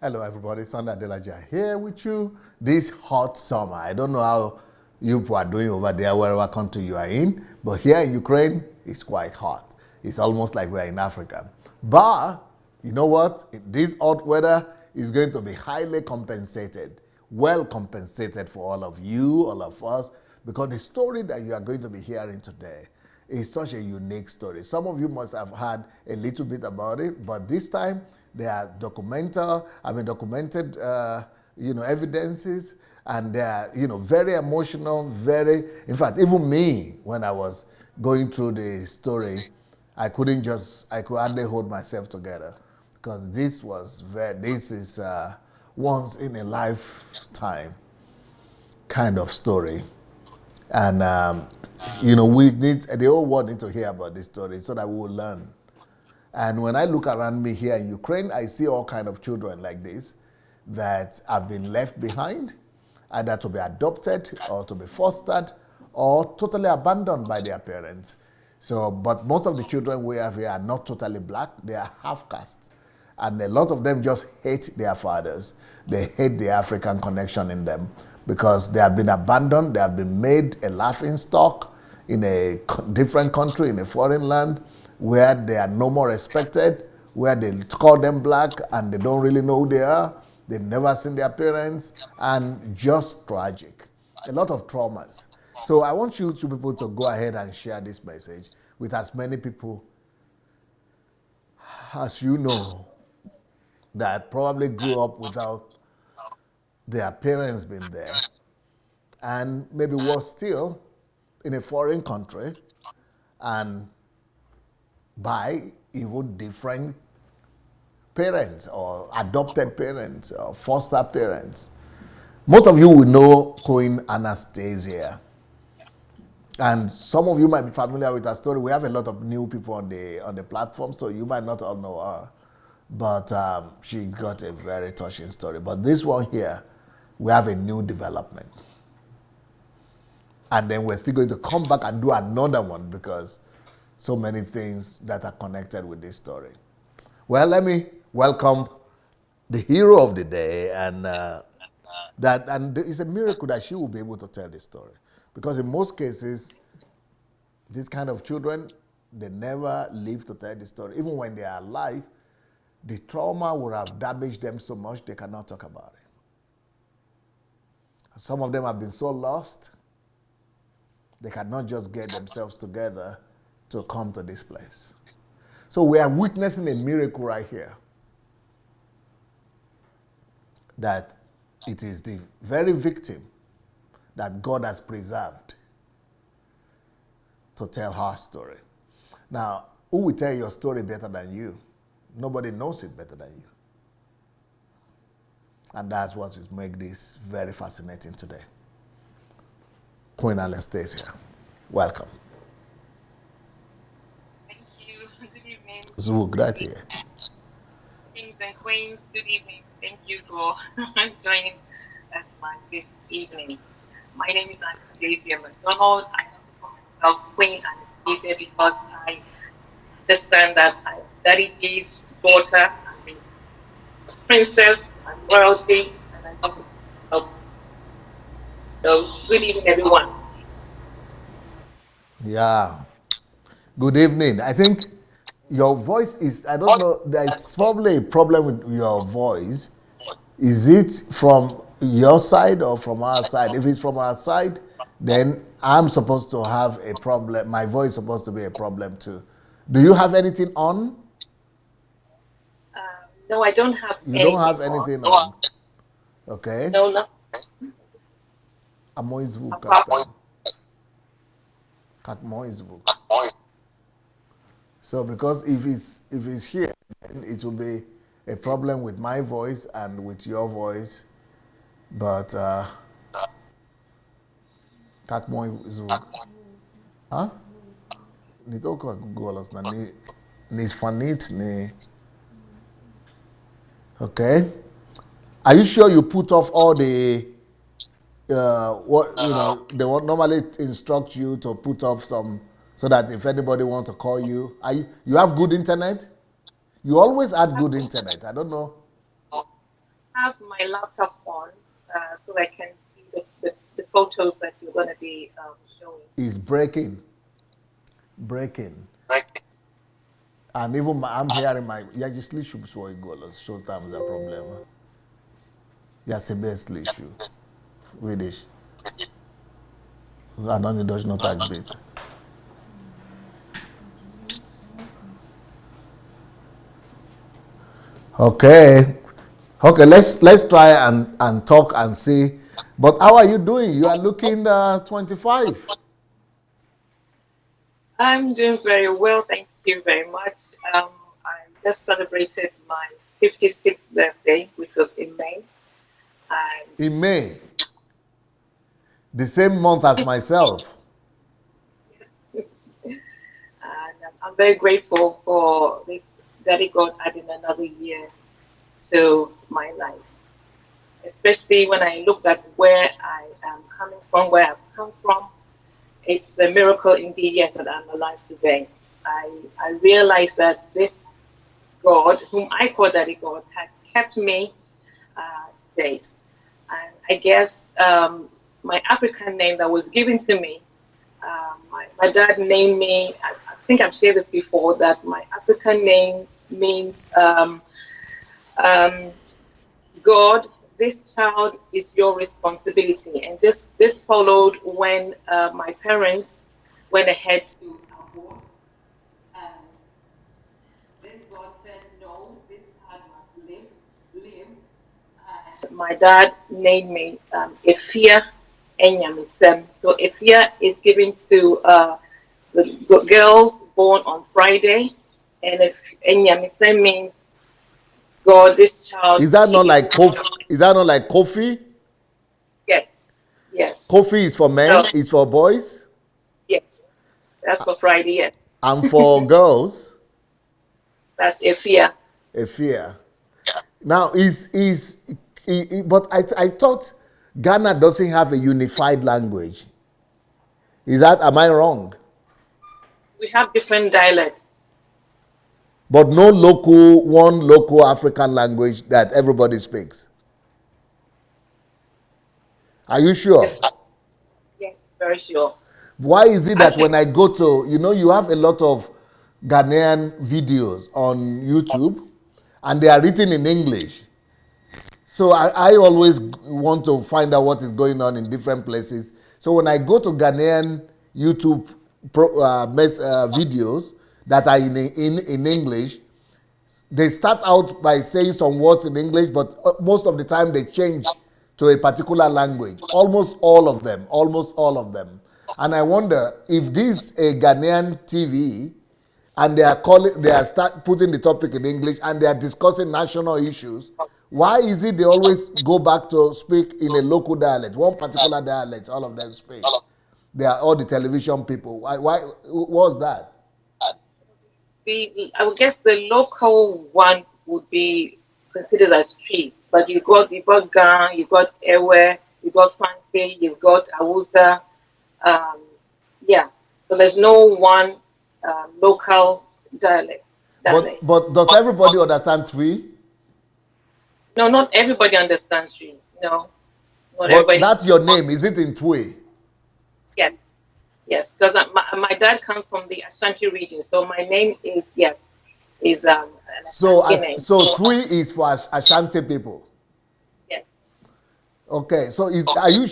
Hello, everybody. Sunday Adelaja here with you this hot summer. I don't know how you people are doing over there, wherever country you are in, but here in Ukraine, it's quite hot. It's almost like we're in Africa. But you know what? This hot weather is going to be highly compensated, well compensated for all of you, all of us, because the story that you are going to be hearing today is such a unique story. Some of you must have heard a little bit about it, but this time they are documented, evidences, and they are, very emotional, in fact, even me, when I was going through the story, I could hardly hold myself together, because this is once in a lifetime kind of story. And, we need, the whole world need to hear about this story so that we will learn. And when I look around me here in Ukraine, I see all kinds of children like this that have been left behind, either to be adopted or to be fostered or totally abandoned by their parents. But most of the children we have here are not totally black, they are half caste. And a lot of them just hate their fathers. They hate the African connection in them because they have been abandoned, they have been made a laughing stock in a different country, in a foreign land, where they are no more respected, where they call them black and they don't really know who they are. They've never seen their parents, and just tragic. A lot of traumas. So I want you two people to go ahead and share this message with as many people as you know that probably grew up without their parents being there, and maybe was still in a foreign country and by even different parents or adopted parents or foster parents. Most of you will know Queen Anastasia. And some of you might be familiar with her story. We have a lot of new people on the platform, so you might not all know her. But she got a very touching story. But this one here, we have a new development. And then we're still going to come back and do another one because so many things that are connected with this story. Well, let me welcome the hero of the day, and it's a miracle that she will be able to tell this story, because in most cases, these kind of children, they never live to tell the story. Even when they are alive, the trauma would have damaged them so much they cannot talk about it. Some of them have been so lost, they cannot just get themselves together to come to this place. So we are witnessing a miracle right here, that it is the very victim that God has preserved to tell her story. Now, who will tell your story better than you? Nobody knows it better than you. And that's what will make this very fascinating today. Queen Anastasia, welcome. Zwoeg, that here. Kings and queens, good evening. Thank you for joining us this evening. My name is Anastasia Macdonald. I have called myself Queen Anastasia because I understand that I'm Daddy G's daughter, and a princess and royalty, and I love to help. So, good evening, everyone. Yeah. Good evening. I think your voice is, I don't know, there's probably a problem with your voice. Is it from your side or from our side? If it's from our side, then I'm supposed to have a problem. My voice is supposed to be a problem too. Do you have anything on? No, I don't have anything. You don't have anything on? Okay. No, nothing. So because if it's here, then it will be a problem with my voice and with your voice. But kak moy zvuk. Huh? Ni to ko golos na ni fanit ni. Okay. Are you sure you put off all the they will normally instruct you to put off some, so that if anybody wants to call you, you have good internet? You always had good internet. I don't know. have my laptop on so I can see the photos that you're going to be showing. It's breaking, breaking. And even I'm hearing my, yeah, just issue so it goes. Sometimes a problem. Yeah, it's the best issue. Swedish. I don't need not touch bit. Okay. Okay, let's try and talk and see. But how are you doing? You are looking 25. I'm doing very well, thank you very much. I just celebrated my 56th birthday, which was in May. And In May, the same month as myself. yes, and I'm very grateful for this Daddy God adding another year to my life, especially when I look at where I am coming from, where I've come from. It's a miracle indeed, yes, that I'm alive today. I realize that this God, whom I call Daddy God, has kept me to date. And I guess my African name that was given to me, my dad named me, I think I've shared this before, that my African name means um, God, this child is your responsibility. And this followed when my parents went ahead to abort. And this God said, no, this child must live. And my dad named me Efia Enyamisem. So Efia is given to the girls born on Friday. And if Enyamisem means God, this child, Is that she not is like Kofi? Is that not like Kofi? yes, yes. Kofi is for So men, is for boys, yes, that's for Friday. Yes, and for girls, that's Efia. a fear. Now but I thought Ghana doesn't have a unified language. Is that, am I wrong? We have different dialects. But no one local African language that everybody speaks. Are you sure? If, yes, very sure. Why is it that Actually, when I go to, you have a lot of Ghanaian videos on YouTube and they are written in English. So I always want to find out what is going on in different places. So when I go to Ghanaian YouTube videos that are in English, they start out by saying some words in English, but most of the time they change to a particular language. Almost all of them. Almost all of them. And I wonder if this a Ghanaian TV and they are start putting the topic in English and they are discussing national issues. Why is it they always go back to speak in a local dialect, one particular dialect? All of them speak. They are all the television people. Why was that? I would guess the local one would be considered as three. But you got Gan, you got Ewe, you got Fante, you've got Awusa. Um, yeah. So there's no one local dialect. Dialect. But does everybody understand Twi? No, not everybody understands tree. No, not But everybody. that's your name. Is it in Twi? Yes, yes, because my dad comes from the Ashanti region, so my name is yes, is an Ashanti name. So Twi is for Ashanti people. Yes, Okay, so are you?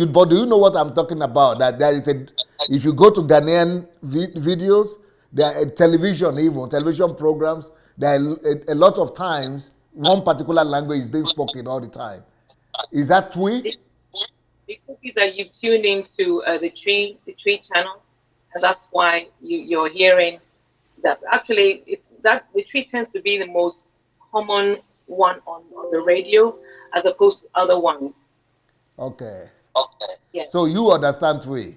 But do you know what I'm talking about? That there is a, if you go to Ghanaian videos, there are television, even television programs. There are a lot of times one particular language is being spoken all the time. Is that Twi? it, it could be that you tune into the tree channel, and that's why you're hearing that. Actually, that the tree tends to be the most common one on the radio, as opposed to other ones. Okay, so Yes, you understand Twi?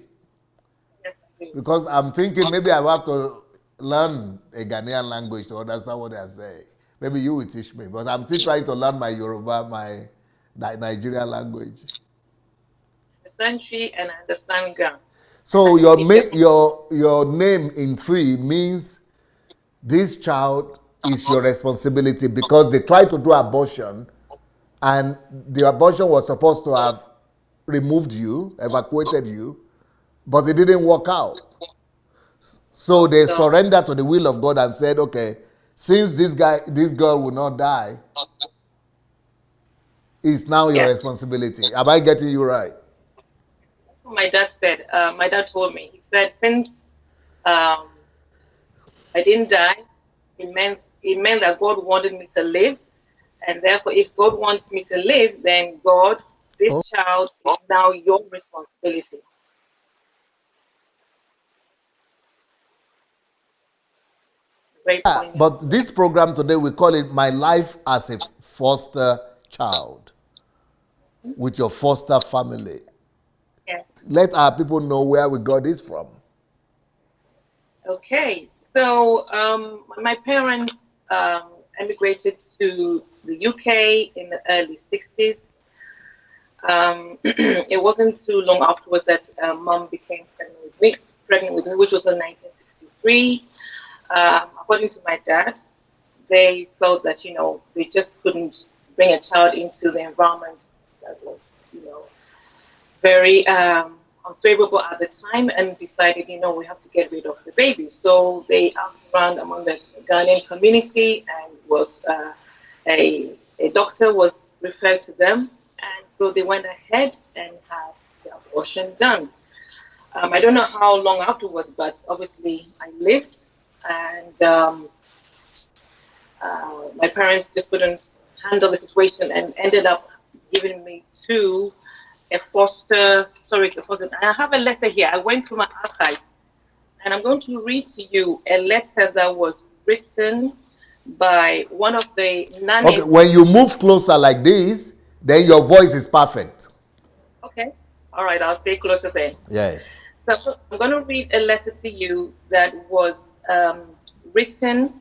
yes, I do. Because I'm thinking maybe I have to learn a Ghanaian language to understand what they are saying. Maybe you will teach me, but I'm still trying to learn my Yoruba, my Nigerian language. Understand tree and I understand Ga. And So it's just your name in three means this child is your responsibility because they try to do abortion and the abortion was supposed to have removed you, evacuated you, but it didn't work out. So they So surrendered to the will of God and said, okay, since this girl will not die, it's now your yes, responsibility. Am I getting you right? that's what my dad said. My dad told me. He said since um, I didn't die, it meant that God wanted me to live, and therefore, if God wants me to live, then God, this Oh. child is now your responsibility. Very Yeah, poignant. but this program today, we call it My Life as a Foster Child with your foster family. Yes. Let our people know where we got this from. Okay. So my parents emigrated to the UK in the early 60s. It wasn't too long afterwards that mom became pregnant with me, which was in 1963. According to my dad, they felt that they just couldn't bring a child into the environment that was very unfavorable at the time, and decided we have to get rid of the baby. So they asked around among the Ghanaian community, and was a doctor was referred to them, and so they went ahead and had the abortion done. I don't know how long afterwards, but obviously I lived, and my parents just couldn't handle the situation and ended up giving me to a foster. Sorry, a foster. And I have a letter here. I went through my archive, and I'm going to read to you a letter that was written by one of the Okay, nannies. when you move closer like this, then your voice is perfect. Okay, all right, I'll stay closer then. Yes. So I'm going to read a letter to you that was written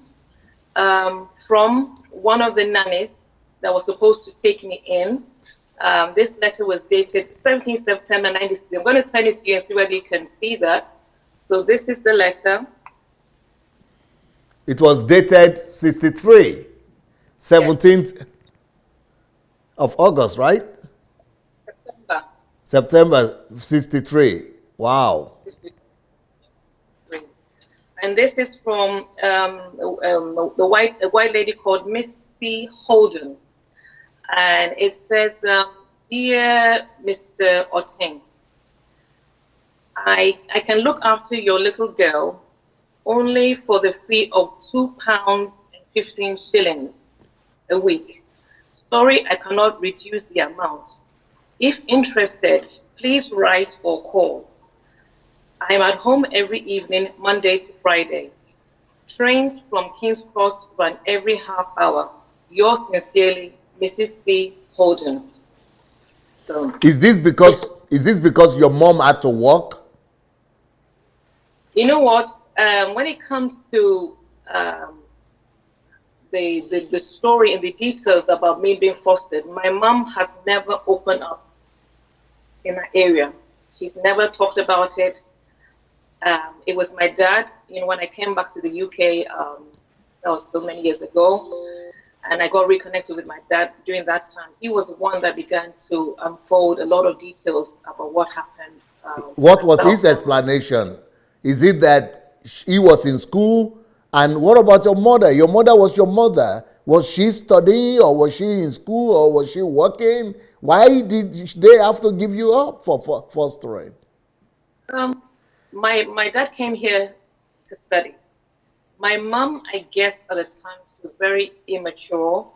from one of the nannies that was supposed to take me in. This letter was dated 17 September 1960. I'm going to turn it to you and see whether you can see that. So this is the letter. It was dated 63, Yes, 17th of August, right? September. September 63. Wow. This is and this is from a white lady called Missy Holden, and it says, "Dear Mr. Oteng, I can look after your little girl only for the fee of £2.15 a week. Sorry, I cannot reduce the amount. If interested, please write or call. I am at home every evening, Monday to Friday. Trains from King's Cross run every half hour. Yours sincerely, Mrs. C. Holden." So, it's, Is this because your mom had to work? you know what? When it comes to um, the story and the details about me being fostered, my mom has never opened up in that area. She's never talked about it. It was my dad. When I came back to the UK, that was so many years ago, and I got reconnected with my dad during that time. He was the one that began to unfold a lot of details about what happened to What was myself his and my. explanation? Is it that he was in school? And what about your mother? Your mother was your mother. Was she studying, or was she in school, or was she working? Why did they have to give you up for fostering? Um, my dad came here to study. My mom, I guess, at the time, she was very immature.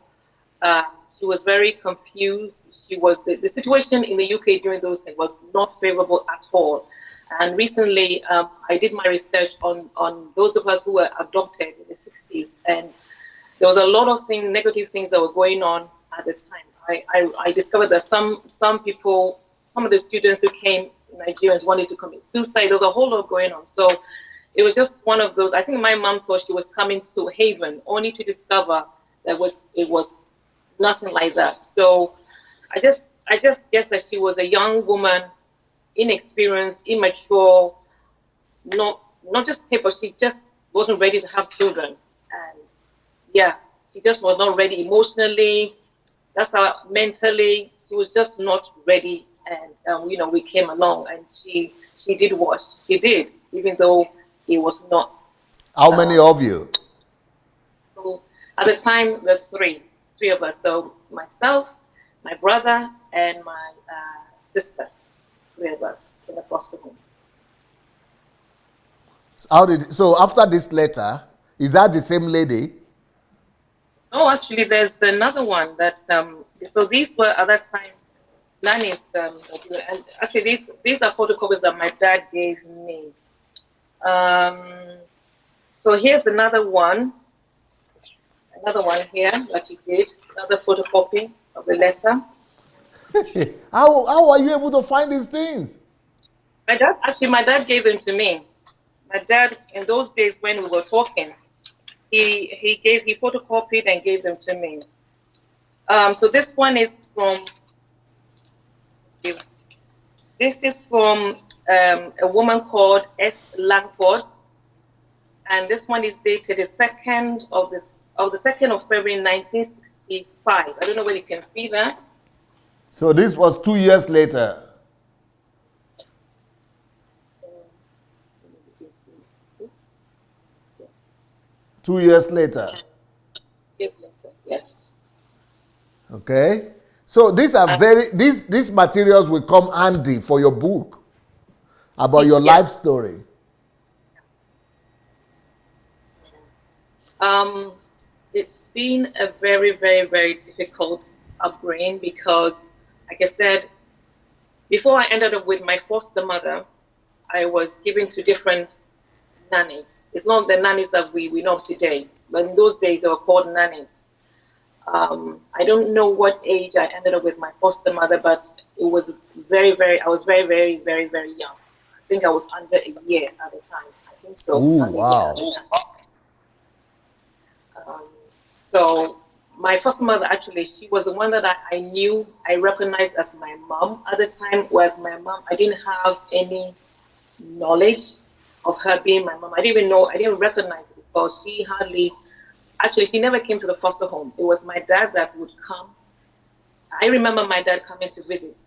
Uh, she was very confused. The situation in the UK during those things was not favorable at all. And recently, I did my research on those of us who were adopted in the 60s, and there was a lot of negative things that were going on at the time. I discovered that some people, some of the students who came, Nigerians, wanted to commit suicide. There was a whole lot going on. So it was just one of those. I think my mom thought she was coming to Haven, only to discover that it was nothing like that. So I just guess that she was a young woman, inexperienced, immature, not just paper. She just wasn't ready to have children, and yeah, she just was not ready emotionally. that's how mentally she was just not ready. And we came along, and she did what she did, even though it was not. How many of you? So at the time, there's three of us. So myself, my brother, and my sister. Three of us in the foster home. So after this letter, is that the same lady? Oh, actually, there's another one that so these were at that time nannies, and actually these are photocopies that my dad gave me. So here's another one here that he did, another photocopy of the letter. How are you able to find these things? My dad gave them to me. My dad, in those days when we were talking, he photocopied and gave them to me. So this one is from a woman called S. Langford, and this one is dated the 2nd of February 1965. I don't know whether you can see that. So this was 2 years later. Oops. 2 years later. Years later, yes. Okay. So these are these materials will come handy for your book about your life story. It's been a very, very, very difficult upbringing because, like I said, before I ended up with my foster mother, I was given to different nannies. It's not the nannies that we know today, but in those days they were called nannies. I don't know what age I ended up with my foster mother, but it was I was very, very, very, very young. I think I was under a year at the time. I think so. Ooh, wow. So my foster mother, actually, she was the one that I knew, I recognized as my mom at the time. Whereas my mom, I didn't have any knowledge of her being my mom. I didn't recognize it because she never came to the foster home. It was my dad that would come. I remember my dad coming to visit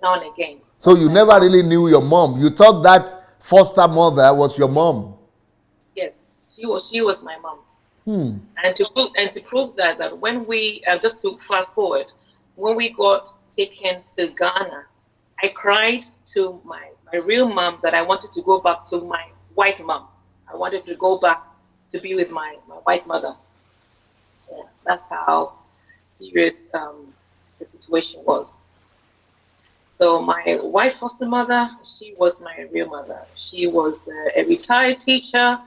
now and again. So you never really knew your mom. You thought that foster mother was your mom. Yes, she was my mom. And to prove that when we just to fast forward, when we got taken to Ghana, I cried to my real mom that I wanted to go back to my white mom. I wanted to go back to be with my white mother. Yeah, that's how serious the situation was. So my white foster mother, she was my real mother. She was a retired teacher.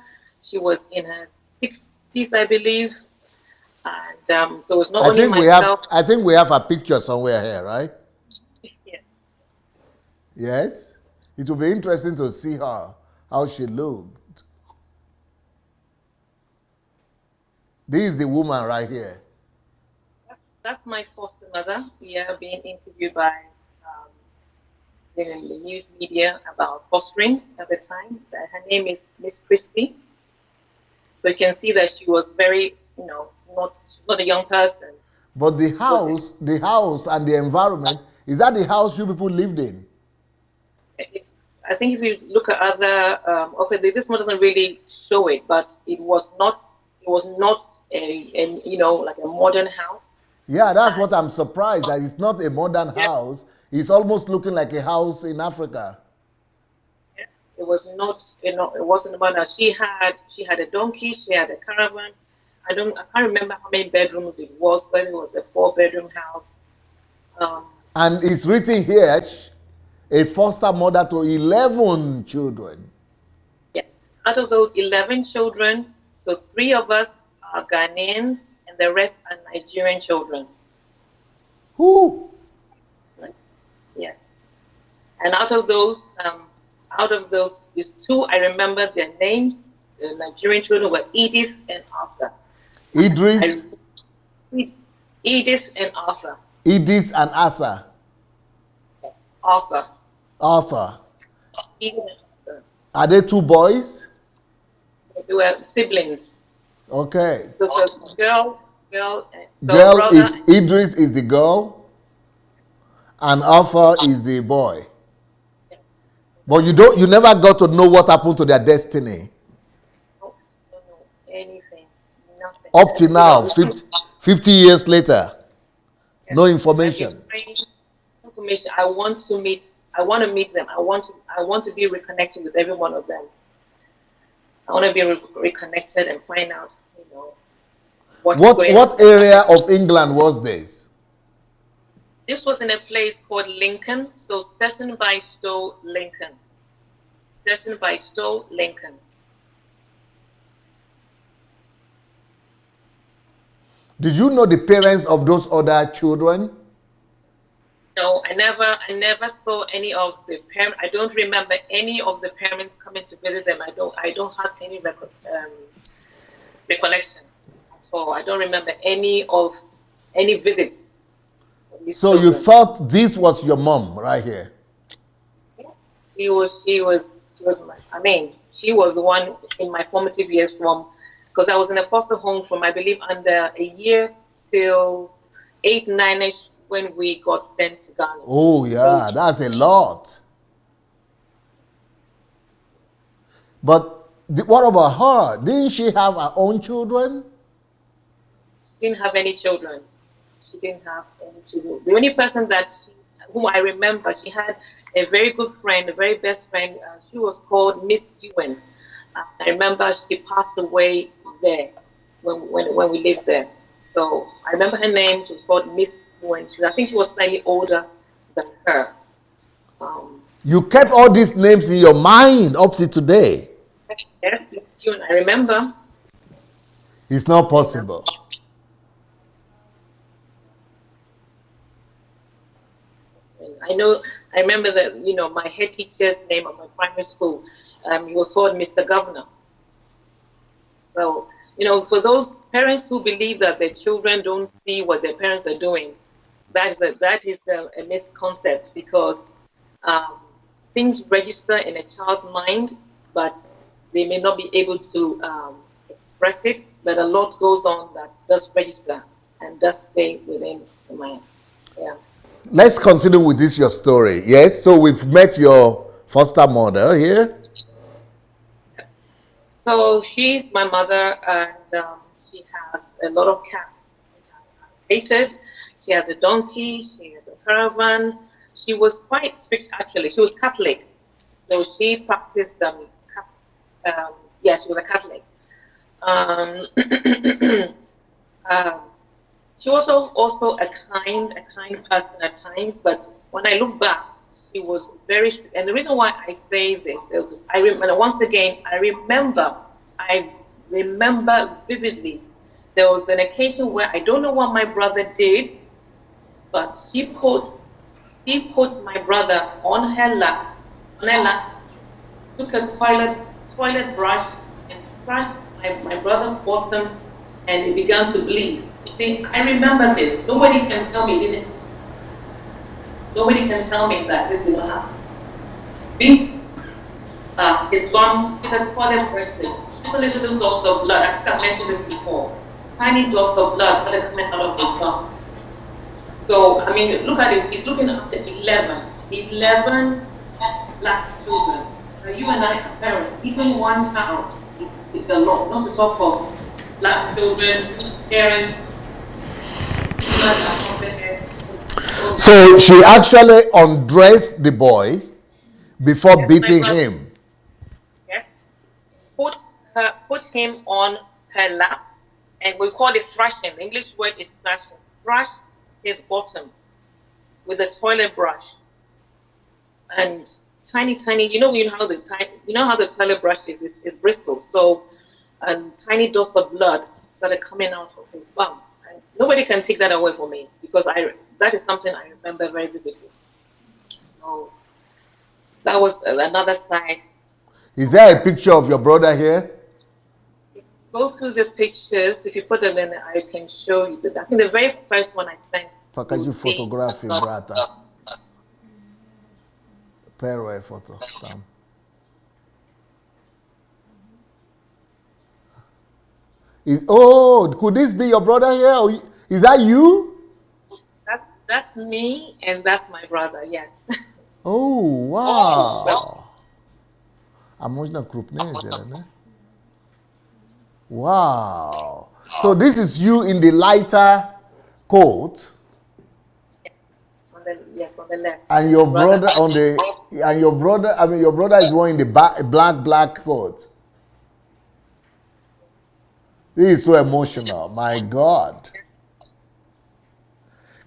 She was in her 60s, I believe. And so it's not only myself. I think we have a picture somewhere here, right? Yes. Yes? It will be interesting to see her, how she looked. This is the woman right here. That's my foster mother. Yeah, being interviewed by in the news media about fostering at the time. Her name is Miss Christie. So you can see that she was very, not a young person. But the house and the environment, is that the house you people lived in? I think if you look at other, this one doesn't really show it, but it was not like a modern house. Yeah, that's what I'm surprised, that it's not a modern house. It's almost looking like a house in Africa. It was not, it wasn't about that. She had a donkey, she had a caravan. I can't remember how many bedrooms it was, but it was a 4-bedroom house. And it's written here, a foster mother to 11 children. Yes. Out of those 11 children, so 3 of us are Ghanaians and the rest are Nigerian children. Who? Yes. And out of those, these 2, I remember their names. The Nigerian children were Edith and Arthur. Idris? Edith and Arthur. Edith and Asa? Arthur. Arthur. Edith and Arthur. Are they 2 boys? They were siblings. Okay. So the girl girl. So Girl brother. is Idris is the girl, and Arthur is the boy. Yes. So But that's you never got to know what happened to their destiny. no, don't know anything, nothing. Up to You know, now, 50 years later, no yes, I've been information. praying information. I want to meet. I want to meet them. I want to. I want to be reconnected with every one of them. I want to be reconnected and find out, what is going on. What area of England was this? This was in a place called Lincoln. So Stetton by Stowe, Lincoln. Stetton by Stowe, Lincoln. Did you know the parents of those other children? No, I never saw any of the parents. I don't remember any of the parents coming to visit them. I don't have any recollection at all. I don't remember any visits of these So you children. thought this was your mom right here? Yes, she was she was the one in my formative years because I was in a foster home from, I believe, under a year till 8, 9ish when we got sent to Ghana. Oh yeah, that's a lot. But what about her? Didn't she have her own children? She didn't have any children. She didn't have any children. The only person whom I remember, she had a very good friend, a very best friend. She was called Miss Ewan. I remember she passed away there when we lived there. So I remember her name. She was called Miss Ewan. I think she was slightly older than her. You kept all these names in your mind up to today. Yes, Miss Ewan. I remember. It's not possible. I remember that, my head teacher's name at my primary school, he was called Mr. Governor. So, for those parents who believe that their children don't see what their parents are doing, that is a misconcept, because things register in a child's mind, but they may not be able to express it, but a lot goes on that does register and does stay within the mind. Yeah. Let's continue with your story. Yes, so we've met your foster mother here. So she's my mother, and she has a lot of cats which I created. She has a donkey, she has a caravan. She was quite strict, actually. She was Catholic. So she practiced, she was a Catholic. She was also a kind person at times, but when I look back, she was very strict. And the reason why I say this is I remember vividly. There was an occasion where I don't know what my brother did, but she put my brother on her lap, took a toilet brush and crushed my brother's bottom, and it began to bleed. You see, I remember this. Nobody can tell me, didn't it? Nobody can tell me that this did not happen. Beat his bum with a toilet brush. Little drops of blood. I think I've mentioned this before. Tiny drops of blood started coming out of his bum. So, I mean, look at this. He's looking after 11 black children. So you and I are parents. Even one child is a lot. Not to talk of black children, parents. So she actually undressed the boy before beating him. Yes. Put him on her lap, and we call it thrashing. The English word is thrashing. Thrash his bottom with a toilet brush. And tiny, you know how the toilet brush is bristles. So tiny drops of blood started coming out of his bum. And nobody can take that away from me, because that is something I remember very vividly. So that was another side. Is there a picture of your brother here? If you go through the pictures, if you put them in, I can show you. I think the very first one I sent. Package photography, brata. Pair photo. Could this be your brother here? Or is that you? That's me, and that's my brother. Yes. Oh, Well, wow. Emotional groupness, Elena. Wow. So this is you in the lighter coat, yes, on the left, and and your my brother. brother on the, and your brother. I mean, your brother is wearing the black coat. This is so emotional. My God.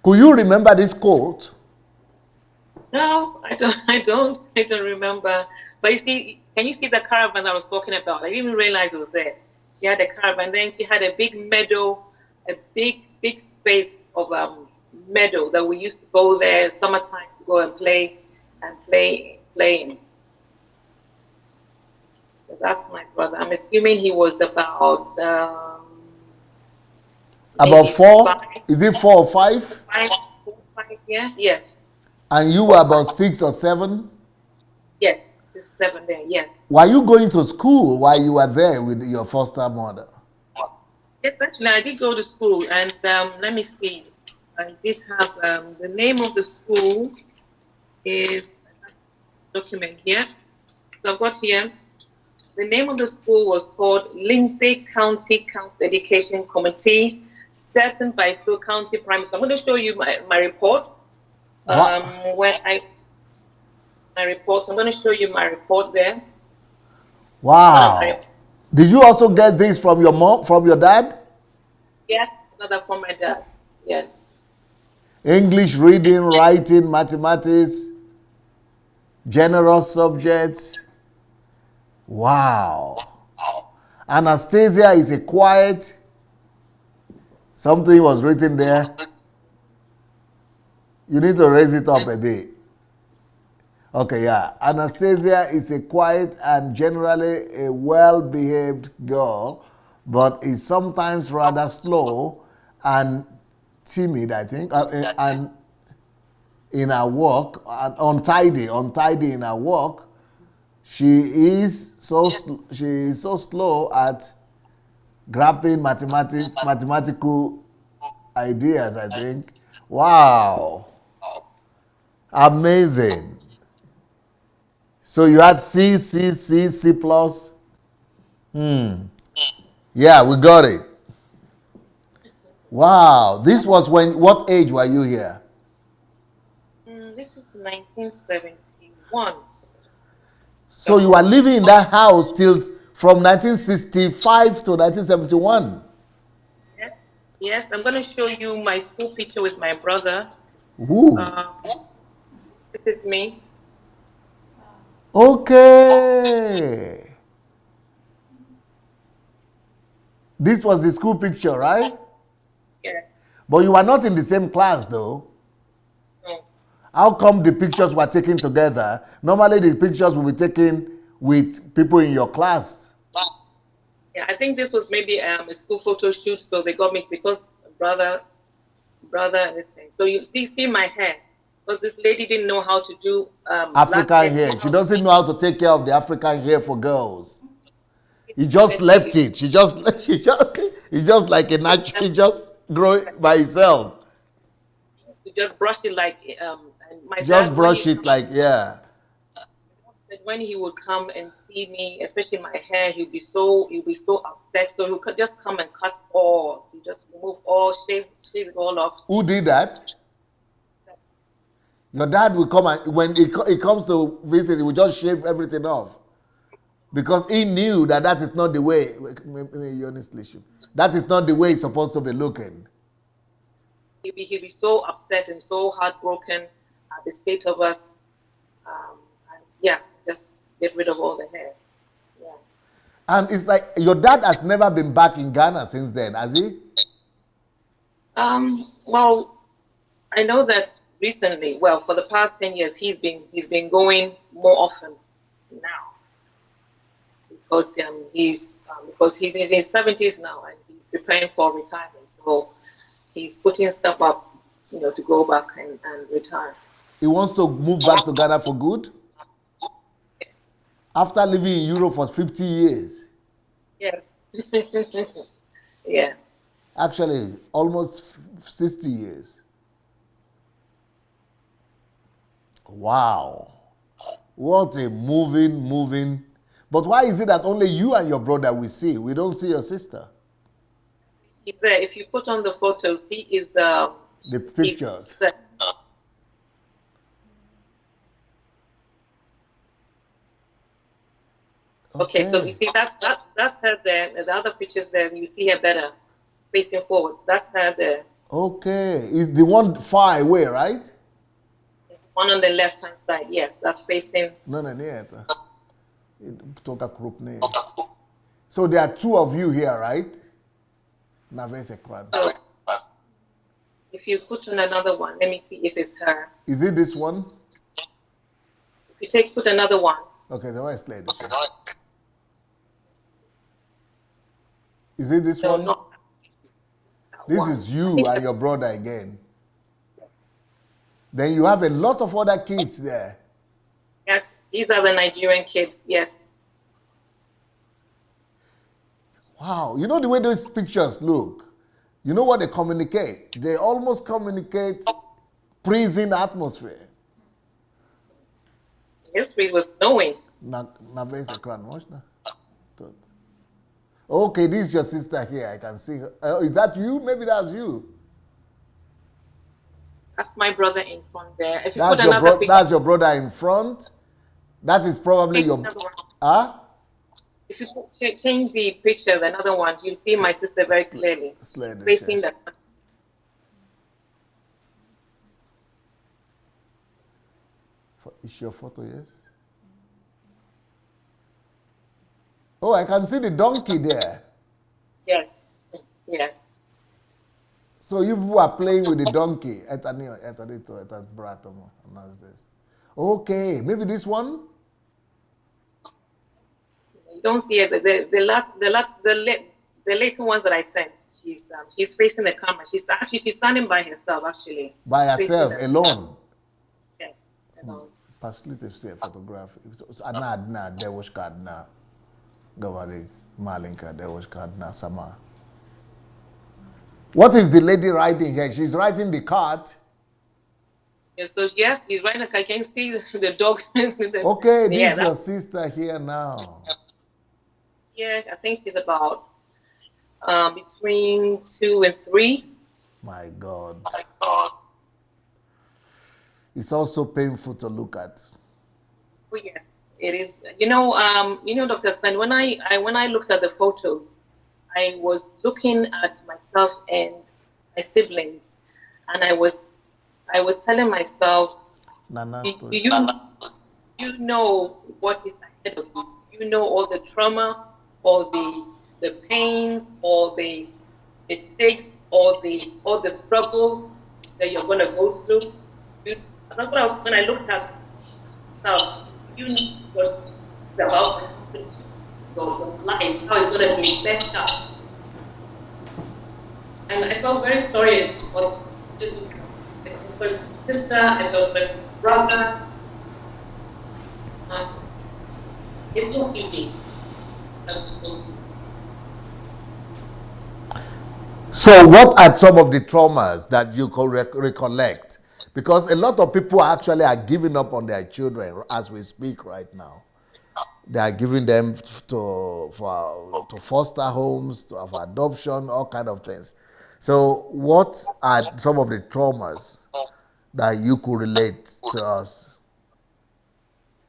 Could you remember this coat? No, I don't. I don't. I don't remember. But you see, can you see the caravan I was talking about? I didn't even realize it was there. She had a caravan, then she had a big meadow, a big space of meadow that we used to go there summertime to go and play in. So that's my brother. I'm assuming he was about About maybe four? Is it 4 or 5? 5, yeah, yes, And you were 4, 5, about 6 or 7? yes, 6, 7 there, yes. Were you going to school while you were there with your foster mother? Yes, actually, I did go to school, and let me see. I did have the name of the school is document here. So I've got here the name of the school was called Lindsay County Council Education Committee, started by Stowe County Primary. So I'm going to show you my report. What? When I my reports, I'm going to show you my report there. Wow. Did you also get this from your mom, from your dad? Yes, another from my dad. Yes. English, reading, writing, mathematics, general subjects. Wow. Anastasia is a quiet. Something was written there. You need to raise it up a bit. Okay, yeah. Anastasia is a quiet and generally a well-behaved girl, but is sometimes rather slow and timid, I think, and in her work, and untidy in her work. She is so slow at grasping mathematical ideas, I think. Wow. Amazing. So you had C plus. Yeah, we got it. Wow. This was when, what age were you here? This is 1971. So you were living in that house till from 1965 to 1971. Yes. Yes, I'm going to show you my school picture with my brother. Ooh. This is me. Okay. This was the school picture, right? Yeah. But you were not in the same class though. No. How come the pictures were taken together? Normally the pictures will be taken with people in your class. Yeah, I think this was maybe a school photo shoot, so they got me because brother and this thing. So you see my hair, because this lady didn't know how to do African hair. She doesn't know how to take care of the African hair for girls. He just left it. He just like a natural, he just grow it by itself. To just brush it like and my Just dad brush it like, yeah. when he would come and see me, especially my hair, he'll be so upset. So he could just come and cut all, he just remove all, shave it all off. Who did that? Your dad will come, and when he comes to visit, he will just shave everything off. Because he knew that is not the way, that is not the way it's supposed to be looking. He'll be so upset and so heartbroken at the state of us. And yeah, just get rid of all the hair. Yeah. And it's like your dad has never been back in Ghana since then, has he? Well, I know that recently, well, for the past 10 years, he's been going more often now because he's in his 70s now and he's preparing for retirement. So he's putting stuff up, to go back and retire. He wants to move back to Ghana for good? Yes. After living in Europe for 50 years? Yes. Yeah. Actually, almost 60 years. Wow. What a moving. But why is it that only you and your brother we see? We don't see your sister. He's there. If you put on the photo, see, The she's pictures. there. Okay, so you see that's her there. And the other pictures there, you see her better, facing forward. That's her there. Okay. Is the one far away, right? It's the one on the left hand side. Yes, that's facing. No, no, no. So there are two of you here, right? So if you put on another one, let me see if it's her. Is it this one? If you put another one. Okay, the West lady. Is it this No, one? not that This one. is you and your brother again. Then you have a lot of other kids there. Yes, these are the Nigerian kids. Yes. Wow, you know the way those pictures look? You know what they communicate? They almost communicate prison atmosphere. Yes, it was snowing. Okay, this is your sister here. I can see her. Is that you? Maybe that's you. That's my brother in front there. If you That's put your another picture, that's your brother in front. That is probably your. Huh? If you change the picture, the another one, you see my sister very clearly. Facing the. Is your photo, yes? Oh, I can see the donkey there. Yes. Yes. So you people are playing with the donkey. Okay, maybe this one? You don't see it. The later ones that I sent, she's facing the camera. She's standing by herself actually. By herself, alone. Yes, alone. Facilitative photograph. Anadna Dewosh Kadna Gavaris Malinka Dewosh Kadna Sama. What is the lady riding here? She's riding the cart. Yes, so yes, he's riding. I can see the dog. Okay, this is your sister here now. Yes, I think she's about between 2 and 3. My God. It's also painful to look at. Oh, yes, it is. Dr. Stein, when I looked at the photos, I was looking at myself and my siblings, and I was telling myself, you know what is ahead of you. You know all the trauma, all the pains, all the mistakes, all the struggles that you're going to go through. That's what I was when I looked at. Now you know what's about your life, how it's going to be messed up. And I felt very sorry for my sister and my brother. It's not easy. So what are some of the traumas that you could recollect? Because a lot of people actually are giving up on their children as we speak right now. They are giving them to foster homes, to have adoption, all kind of things. So what are some of the traumas that you could relate to us?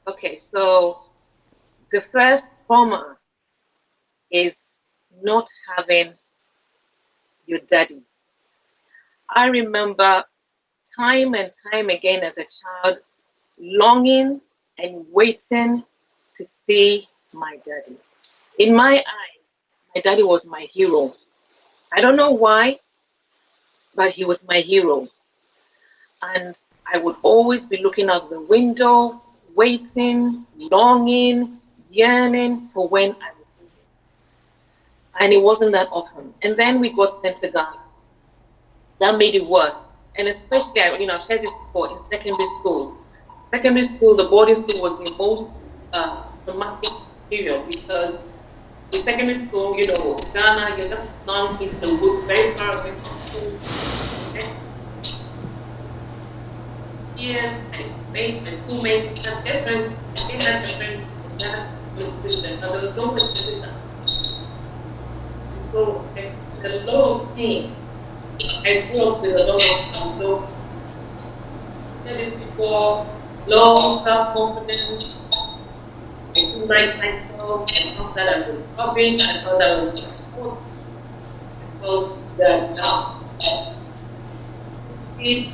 Okay, so the first trauma is not having your daddy. I remember time and time again as a child longing and waiting to see my daddy. In my eyes, my daddy was my hero. I don't know why, but he was my hero. And I would always be looking out the window, waiting, longing, yearning for when I would see him. And it wasn't that often. And then we got sent to Ghana. That made it worse. And especially, I've said this before, in secondary school. Secondary school, the boarding school was the most traumatic period because in secondary school, Ghana, you're just down in the woods, very far away from home. And yes, my schoolmates had different, they had different class nutrition, but there was no nutrition. So a lot of pain. I grew up with a lot of low studies before, low self-confidence. I didn't like myself. I thought that I was rubbish. I thought I was difficult. I felt that I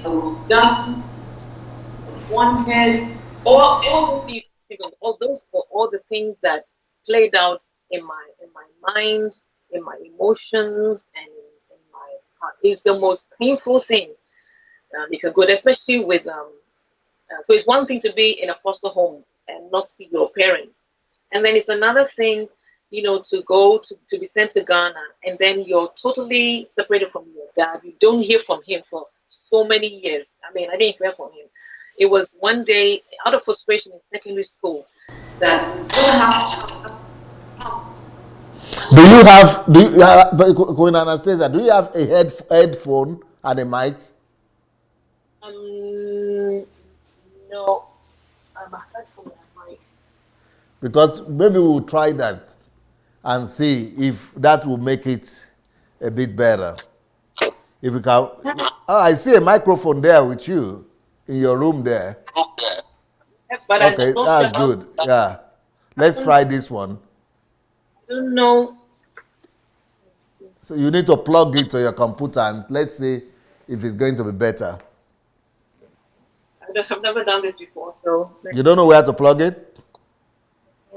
was young, wanted. All those you think of, all those were all the things that played out in my mind, in my emotions, and in my heart. It's the most painful thing you can go, especially with so it's one thing to be in a foster home and not see your parents, and then it's another thing, to go to be sent to Ghana, and then you're totally separated from your dad. You don't hear from him for so many years. I mean, I didn't hear from him. It was one day, out of frustration in secondary school, that was gonna have. Queen Anastasia, do you have a headphone and a mic? No, I'm aside from my mic. Because maybe we'll try that and see if that will make it a bit better. If we can. Oh, I see a microphone there with you in your room there. But Okay, I'm not sure that's good. Yeah. Let's try this one. I don't know. So you need to plug it to your computer and let's see if it's going to be better. I've never done this before, so You don't know where to plug it?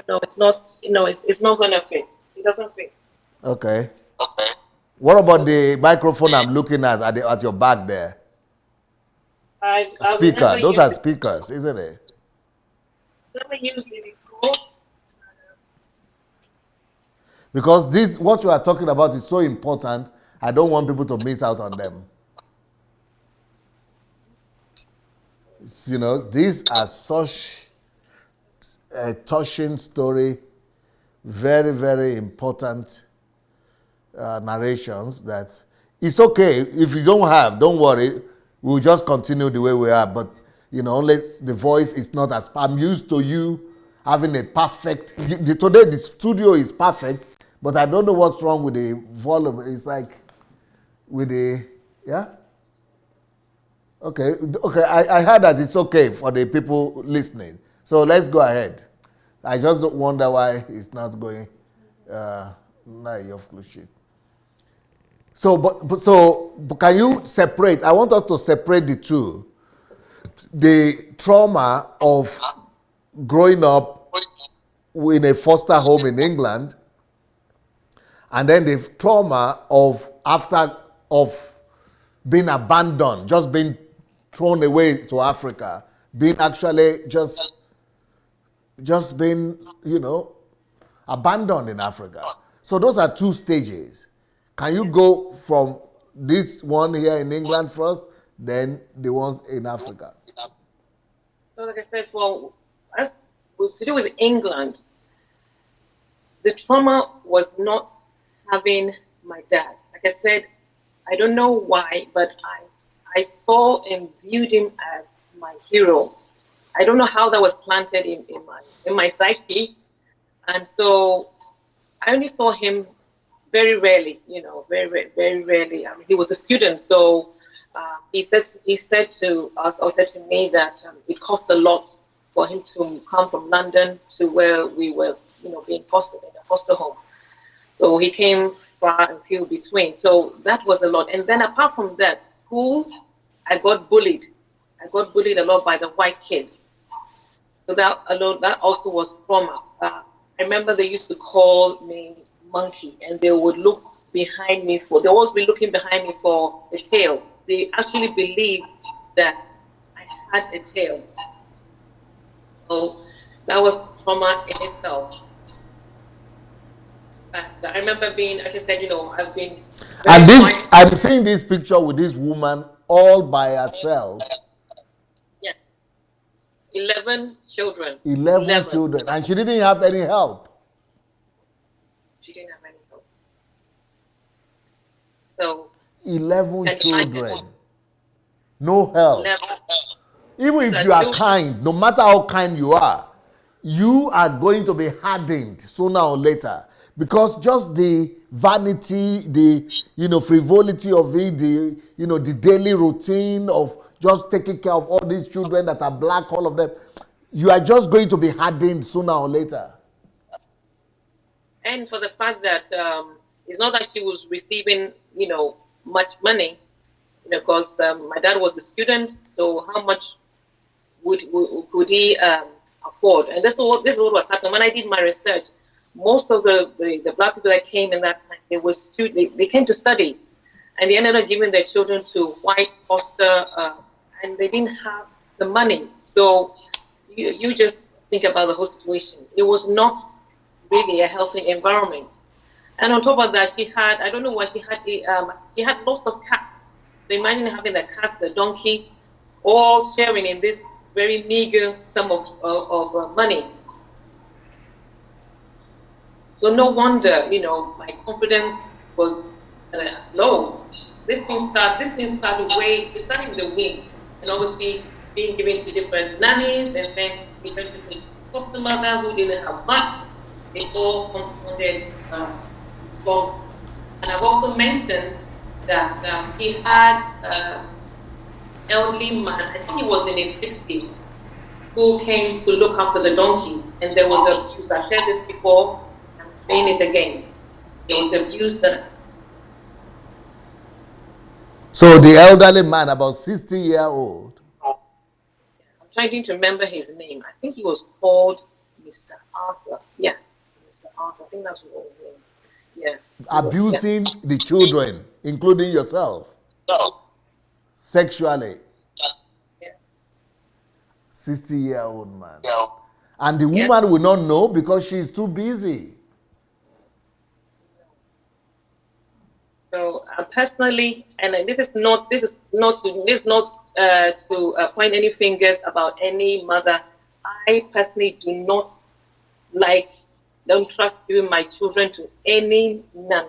no, it's not. It's not gonna fit. It doesn't fit. Okay. What about the microphone I'm looking at your back there? I've Speaker. never Those used are it. speakers, isn't it? Never used it before. Because this, what you are talking about, is so important. I don't want people to miss out on them. These are such a touching story, very, very important narrations that it's okay if you don't worry, we'll just continue the way we are. But unless the voice is not as, I'm used to you having a perfect, today the studio is perfect, but I don't know what's wrong with the volume. It's like with the, yeah. Okay. I heard that it's okay for the people listening. So let's go ahead. I just don't wonder why it's not going. So can you separate? I want us to separate the two. The trauma of growing up in a foster home in England, and then the trauma of being abandoned, just being thrown away to Africa, being actually just being, abandoned in Africa. So those are two stages. Can you go from this one here in England first, then the ones in Africa? So, like I said, for us to do with England, the trauma was not having my dad. Like I said, I don't know why, but I saw and viewed him as my hero. I don't know how that was planted in my psyche, and so I only saw him very rarely. Very rarely. I mean, he was a student, so he said to us, or said to me, that it cost a lot for him to come from London to where we were, being fostered in a foster home. So he came far and few between. So that was a lot. And then apart from that, school, I got bullied. I got bullied a lot by the white kids. So that alone, that also was trauma. I remember they used to call me monkey, and they would look behind me they always be looking behind me for a tail. They actually believed that I had a tail. So that was trauma in itself. I remember being, like I said, I've been. And I'm seeing this picture with this woman all by herself. Yes. 11 children. 11 children. And she didn't have any help. She didn't have any help. So 11 and children, no help. level Even these if are you are children. kind, no matter how kind you are going to be hardened sooner or later, because just the vanity, the frivolity of it, the daily routine of just taking care of all these children that are black, all of them, you are just going to be hardened sooner or later. And for the fact that it's not that she was receiving, much money, because my dad was a student, so how much could he afford? And this is what was happening when I did my research. Most of the black people that came in that time, they came to study, and they ended up giving their children to white foster, and they didn't have the money. So you just think about the whole situation. It was not really a healthy environment. And on top of that, I don't know why she had lots of cats. So imagine having the cat, the donkey, all sharing in this very meager sum of money. So no wonder, my confidence was low. This thing started it started in the womb, and obviously being given to different nannies, and then eventually foster mother who didn't have much. They all compounded. And I've also mentioned that she had elderly man, I think he was in his 60s, who came to look after the donkey, and there was abuse. I've shared this before, I'm saying it again. There was abuse that. So the elderly man, about 60-year-old. I'm trying to remember his name. I think he was called Mr. Arthur. Yeah, Mr. Arthur. I think that's what his name. Yeah. Abusing the children, including yourself, sexually. Yes. 60-year-old man. And the woman will not know because she's too busy. So personally, and this is not to point any fingers about any mother. I personally don't trust giving my children to any nun.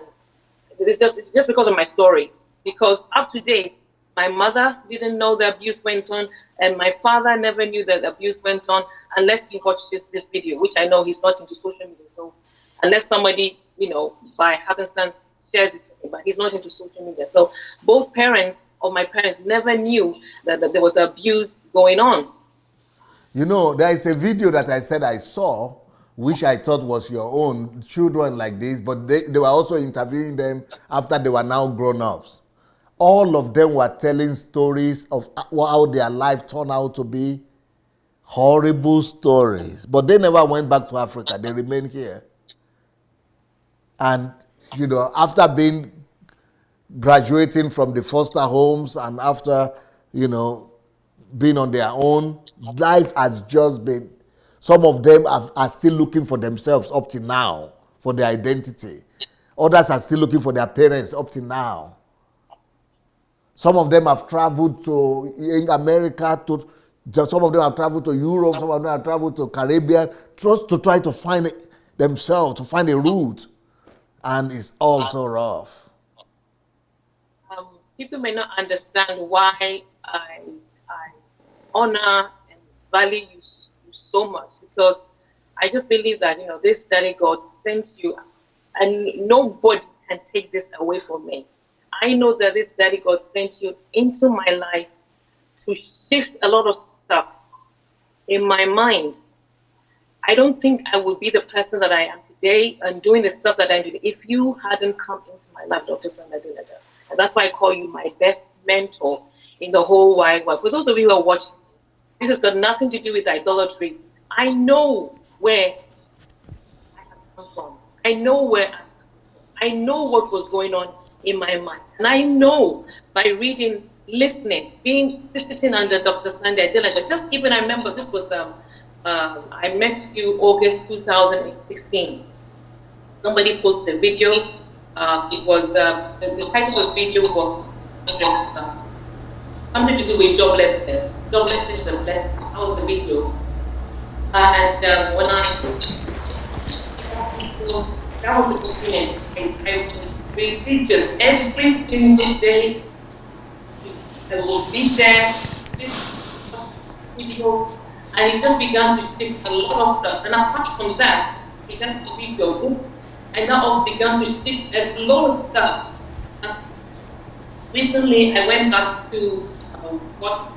It's just because of my story. Because up to date, my mother didn't know the abuse went on, and my father never knew that the abuse went on unless he watched this video, which I know he's not into social media. So unless somebody, by happenstance shares it to him, but he's not into social media. So both parents of my parents never knew that there was abuse going on. There is a video that I said I saw, which I thought was your own children like this, but they were also interviewing them after they were now grown-ups. All of them were telling stories of how their life turned out to be. Horrible stories. But they never went back to Africa. They remained here. And, after graduating from the foster homes and after, being on their own, life has just been, some of them are still looking for themselves up to now, for their identity. Others are still looking for their parents up to now. Some of them have traveled to America, some of them have traveled to Europe, some of them have traveled to Caribbean, just to try to find themselves, to find a route. And it's also rough. People may not understand why I honor and value you so much, because I just believe that, this Daddy God sent you, and nobody can take this away from me. I know that this Daddy God sent you into my life to shift a lot of stuff in my mind. I don't think I would be the person that I am today and doing the stuff that I'm doing if you hadn't come into my life, Dr. Sandadunada. And that's why I call you my best mentor in the whole wide world. For those of you who are watching, this has got nothing to do with idolatry. I know where I have come from. I know what was going on in my mind. And I know by reading, listening, sitting under Dr. Sandy Adelaide. Just even I remember this was I met you August 2016. Somebody posted a video. It was the title of the video was something to do with joblessness. Joblessness is a blessing. That was the video. And when I That was the beginning. I was religious every single day. I will be there, listen to videos, and it just began to shift a lot of stuff. And apart from that, I began to read your book, and that also began to shift a lot of stuff. And recently, I went back to what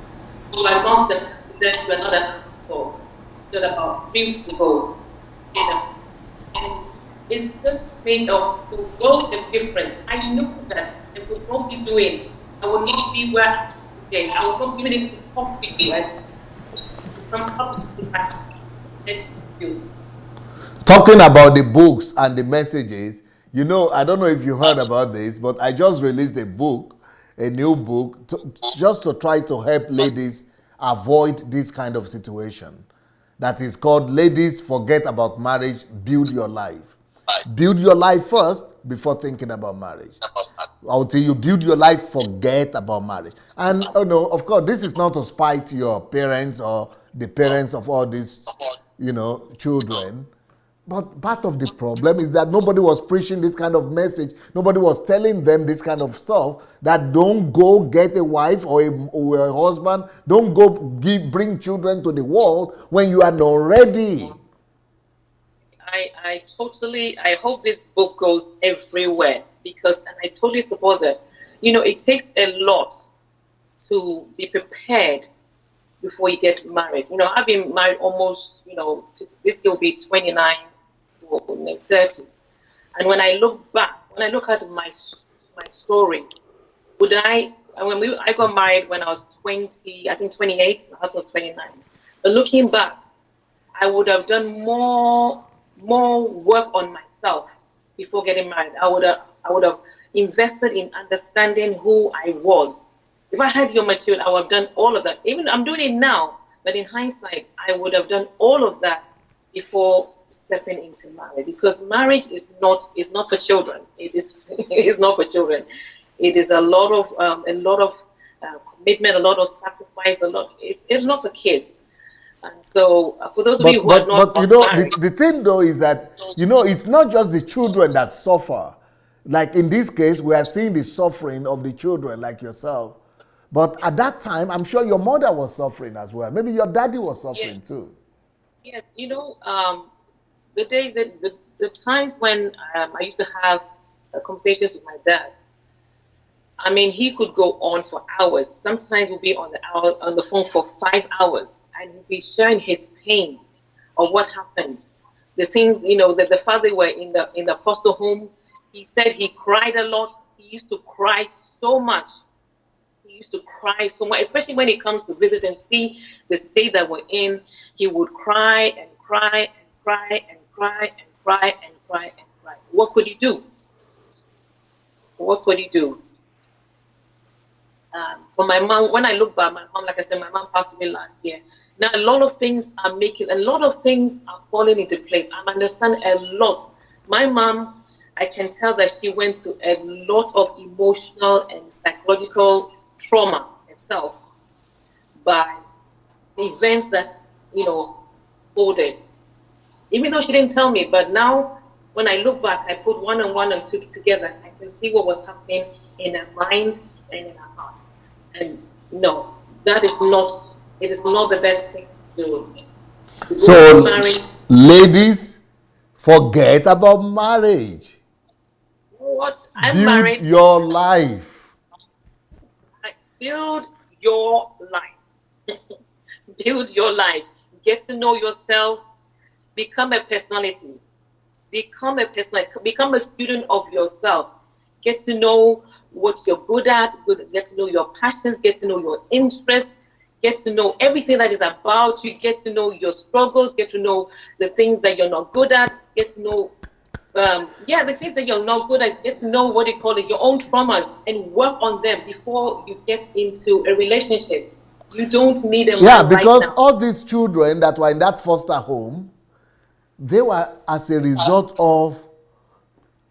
my mom's an accident to another uncle. Said about 3 weeks ago, you know, and it's just made the world of difference. I knew that I would not be doing, I would not be where I am today. I would not be able to talk to you and come up to you. Talking about the books and the messages, I don't know if you heard about this, but I just released a book, a new book, just to try to help ladies avoid this kind of situation. That is called Ladies Forget About Marriage, Build Your Life. Build your life first before thinking about marriage. Until you build your life, forget about marriage. And of course, this is not to spite your parents or the parents of all these, children. But part of the problem is that nobody was preaching this kind of message. Nobody was telling them this kind of stuff, that don't go get a wife or a husband. Don't go bring children to the world when you are not ready. I hope this book goes everywhere, and I totally support that. It takes a lot to be prepared before you get married. I've been married almost, this year will be 29 or 30. And when I look back, when I look at my story, I got married when I was 20, I think 28, my husband was 29. But looking back, I would have done more work on myself before getting married. I would have invested in understanding who I was. If I had your material, I would have done all of that. Even I'm doing it now, but in hindsight, I would have done all of that before stepping into marriage. Because marriage is not for children. It is not for children. It is a lot of commitment, a lot of sacrifice, It's not for kids. And so, for those of you who are not married, the thing though is that it's not just the children that suffer. Like in this case, we are seeing the suffering of the children, like yourself. But at that time, I'm sure your mother was suffering as well. Maybe your daddy was suffering too. Yes, the times when I used to have conversations with my dad. I mean, he could go on for hours. Sometimes we'll be on the phone for 5 hours, and he'll be sharing his pain of what happened. The things, that the father were in the foster home. He said he cried a lot. He used to cry so much. He used to cry so much, especially when he comes to visit and see the state that we're in. He would cry and cry and cry and cry and cry and cry and cry. What could he do? What could he do? For my mom, when I look back, my mom, like I said, my mom passed away last year. Now a lot of things are falling into place. I understand a lot. My mom, I can tell that she went through a lot of emotional and psychological trauma herself by events that, folded. Even though she didn't tell me, but now when I look back, I put one and one and two together. I can see what was happening in her mind and in her heart. And no, it is not the best thing to do. So, ladies, forget about marriage. What? I'm Build married. your life. Build your life. Build your life. Get to know yourself. Become a personality. Become a student of yourself. Get to know what you're good at. Get to know your passions. Get to know your interests. Get to know everything that is about you. Get to know your struggles. Get to know the things that you're not good at. Get to know the things that you're not good at. Get to know what you call it, your own traumas, and work on them before you get into a relationship. You don't need them. Yeah, because right now, all these children that were in that foster home, they were as a result of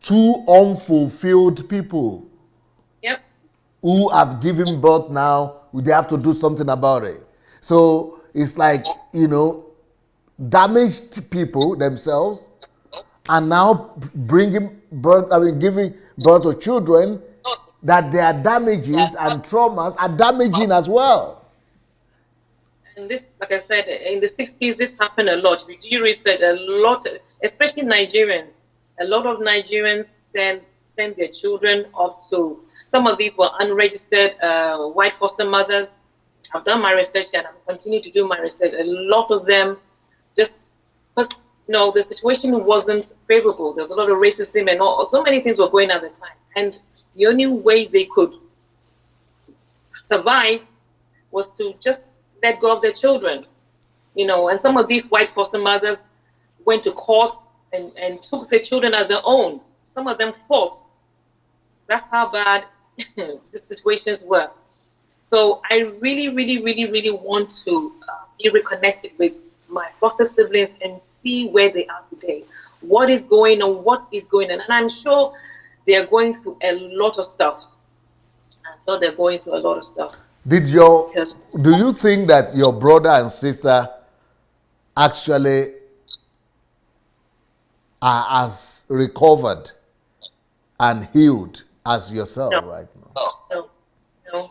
two unfulfilled people. Yep. Who have given birth now, they have to do something about it. So it's like, damaged people themselves and now bringing birth, giving birth to children, that their damages and traumas are damaging as well. And this, like I said, in the 60s, this happened a lot. We do research a lot, especially Nigerians. A lot of Nigerians send their children up to, some of these were unregistered white foster mothers. I've done my research and I'm continuing to do my research. A lot of them just, because the situation wasn't favorable. There was a lot of racism and so many things were going on at the time. And the only way they could survive was to just let go of their children. And some of these white foster mothers went to court and took their children as their own. Some of them fought. That's how bad the situations were. So I really, really, really, really want to be reconnected with my foster siblings and see where they are today. What is going on? What is going on? And I'm sure they are going through a lot of stuff. Do you think that your brother and sister actually are as recovered and healed as yourself right now? No.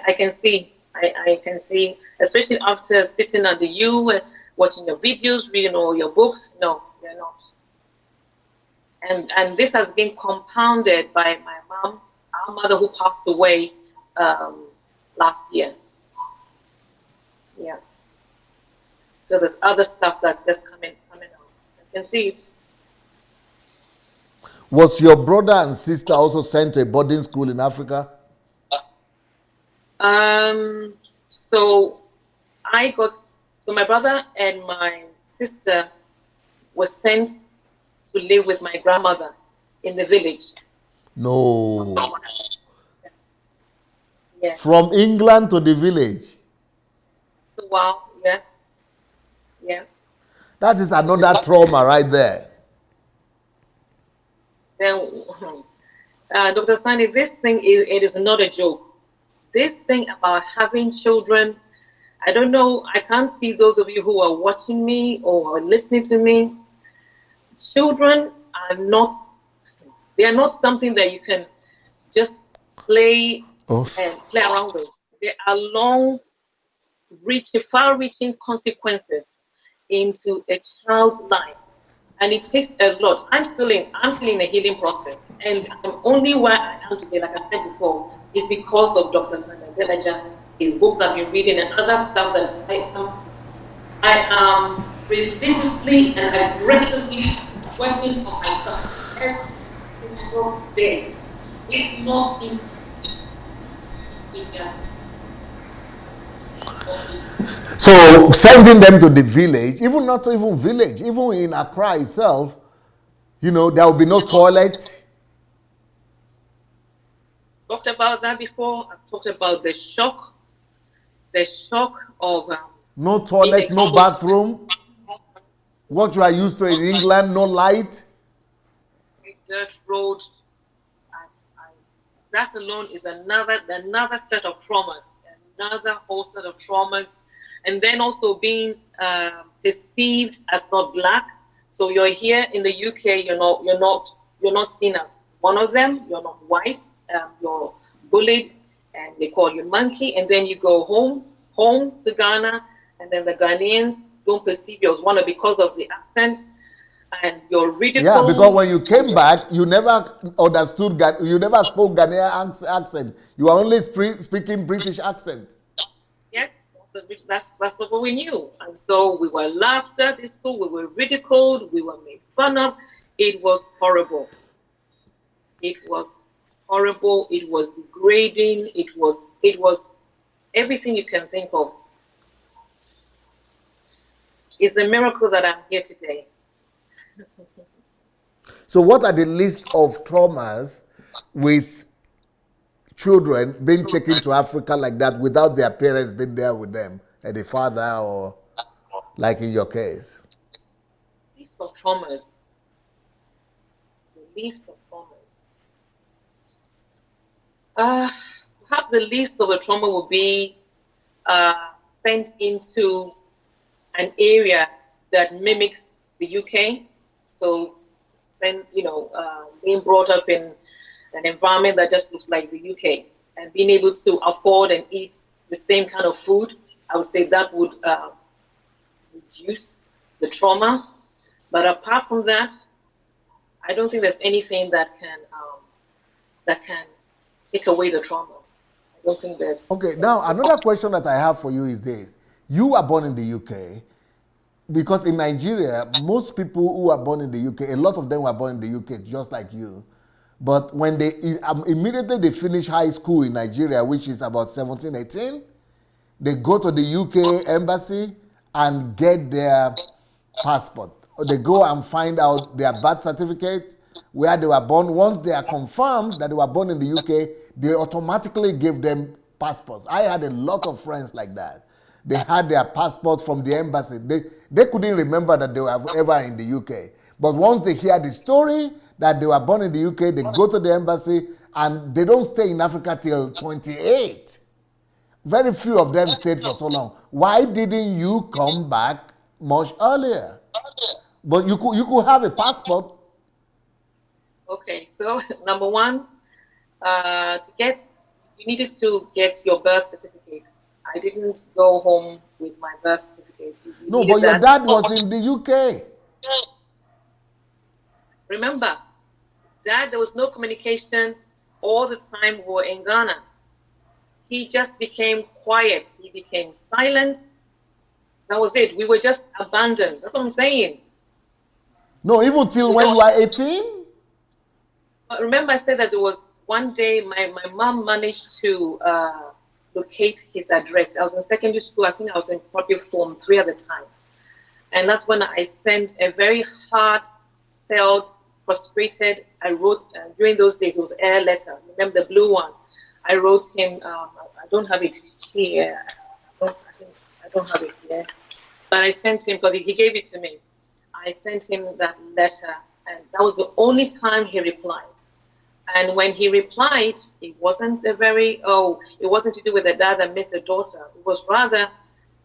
I can see. I can see, especially after sitting under you and watching your videos, reading all your books. No, they're not. And this has been compounded by my mom, our mother, who passed away last year. Yeah. So there's other stuff that's just coming out. I can see it. Was your brother and sister also sent to a boarding school in Africa? So my brother and my sister were sent to live with my grandmother in the village. No. Yes. From England to the village? Wow, yes. Yeah. That is another trauma right there. Then, Dr. Sandy, this thing is not a joke. This thing about having children, I don't know, I can't see those of you who are watching me or listening to me. Children are not something that you can just play and play around with. There are far-reaching consequences into a child's life. And it takes a lot. I'm still in a healing process. And I'm only where I am today, like I said before, is because of Dr. Sandra Delaja, his books I've been reading, and other stuff that I am religiously and aggressively working on myself every single day. It's not easy. So sending them to the village, even not even village, even in Accra itself, there will be no toilet. Talked about that before. I've talked about the shock of no toilet, no bathroom. What you are used to in England, no light. Dirt road. That alone is another set of traumas, another whole set of traumas. And then also being perceived as not black. So you're here in the UK, you're not seen as one of them. You're not white. You're bullied, and they call you monkey. And then you go home to Ghana, and then the Ghanaians don't perceive you as one because of the accent, and you're ridiculed. Yeah, because when you came back, you never understood. You never spoke Ghanaian accent. You were only speaking British accent. Yes. That's what we knew. And so we were laughed at in school, we were ridiculed, we were made fun of. It was horrible. It was horrible, it was degrading, it was everything you can think of. It's a miracle that I'm here today. So what are the list of traumas with children being taken to Africa like that without their parents being there with them, and the father, or like in your case? List of traumas. The list of traumas. Perhaps the least of a trauma would be sent into an area that mimics the UK. So, being brought up in an environment that just looks like the UK and being able to afford and eat the same kind of food, I would say that would reduce the trauma. But apart from that, I don't think there's anything that can take away the trauma. I don't think there's. Okay, now another question that I have for you is this. You were born in the UK, because in Nigeria, most people who are born in the UK, a lot of them were born in the UK just like you. But when they immediately they finish high school in Nigeria, which is about 17, 18, they go to the UK embassy and get their passport. Or they go and find out their birth certificate, where they were born. Once they are confirmed that they were born in the UK, they automatically give them passports. I had a lot of friends like that. They had their passports from the embassy. They couldn't remember that they were ever in the UK. But once they hear the story that they were born in the UK, they go to the embassy and they don't stay in Africa till 28. Very few of them stayed for so long. Why didn't you come back much earlier? But you could have a passport. Okay, so number one, you needed to get your birth certificate. I didn't go home with my birth certificate. No, but your dad was in the UK. Remember, Dad, there was no communication all the time we were in Ghana. He just became quiet. He became silent. That was it. We were just abandoned. That's what I'm saying. No, even till when you were 18? But remember, I said that there was one day my mom managed to locate his address. I was in secondary school. I think I was in probably Form 3 at the time. And that's when I sent a very heartfelt, frustrated, I wrote, during those days, it was air letter. Remember the blue one? I wrote him, I don't have it here. I don't have it here. But I sent him, because he gave it to me. I sent him that letter, and that was the only time he replied. And when he replied, it wasn't it wasn't to do with the dad that missed the daughter. It was rather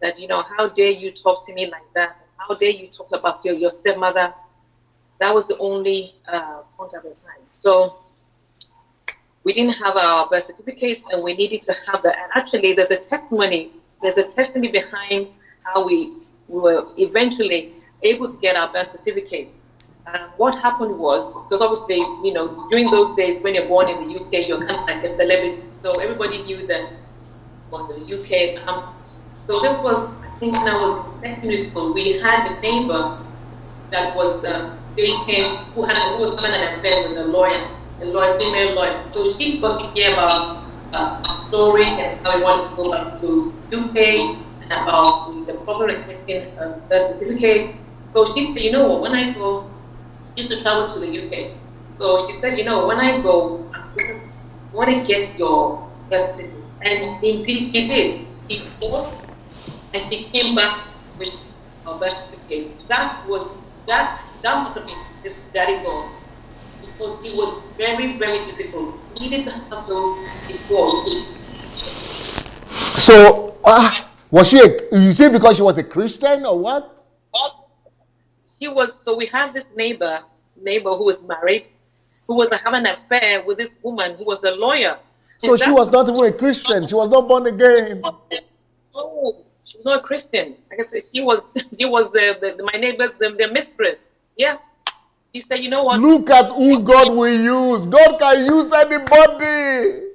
that, how dare you talk to me like that? How dare you talk about your stepmother? That was the only point at the time. So we didn't have our birth certificates, and we needed to have that. And actually, there's a testimony behind how we were eventually able to get our birth certificates. What happened was, because obviously, during those days when you're born in the UK, you're kind of like a celebrity. So everybody knew that born in the UK. So this was, I think when I was in secondary school, we had a neighbor that was dating, who was having an affair with a female lawyer. So she got to hear about stories and how he wanted to go back to UK and about the problem of getting a birth certificate. So she said, when I go, I used to travel to the UK. So she said, when I go, I want to get your birth certificate. And indeed she did. She bought and she came back with her birth certificate. That must have been this daddy God. Because it was very, very difficult. We needed to have those before. So, was she you say because she was a Christian or what? She was, so we had this neighbor who was married, who was having an affair with this woman who was a lawyer. So she was not even a Christian. She was not born again. No, she was not a Christian. Like I said, she was my neighbor's their mistress. Yeah. He said, you know what? Look at who God will use. God can use anybody.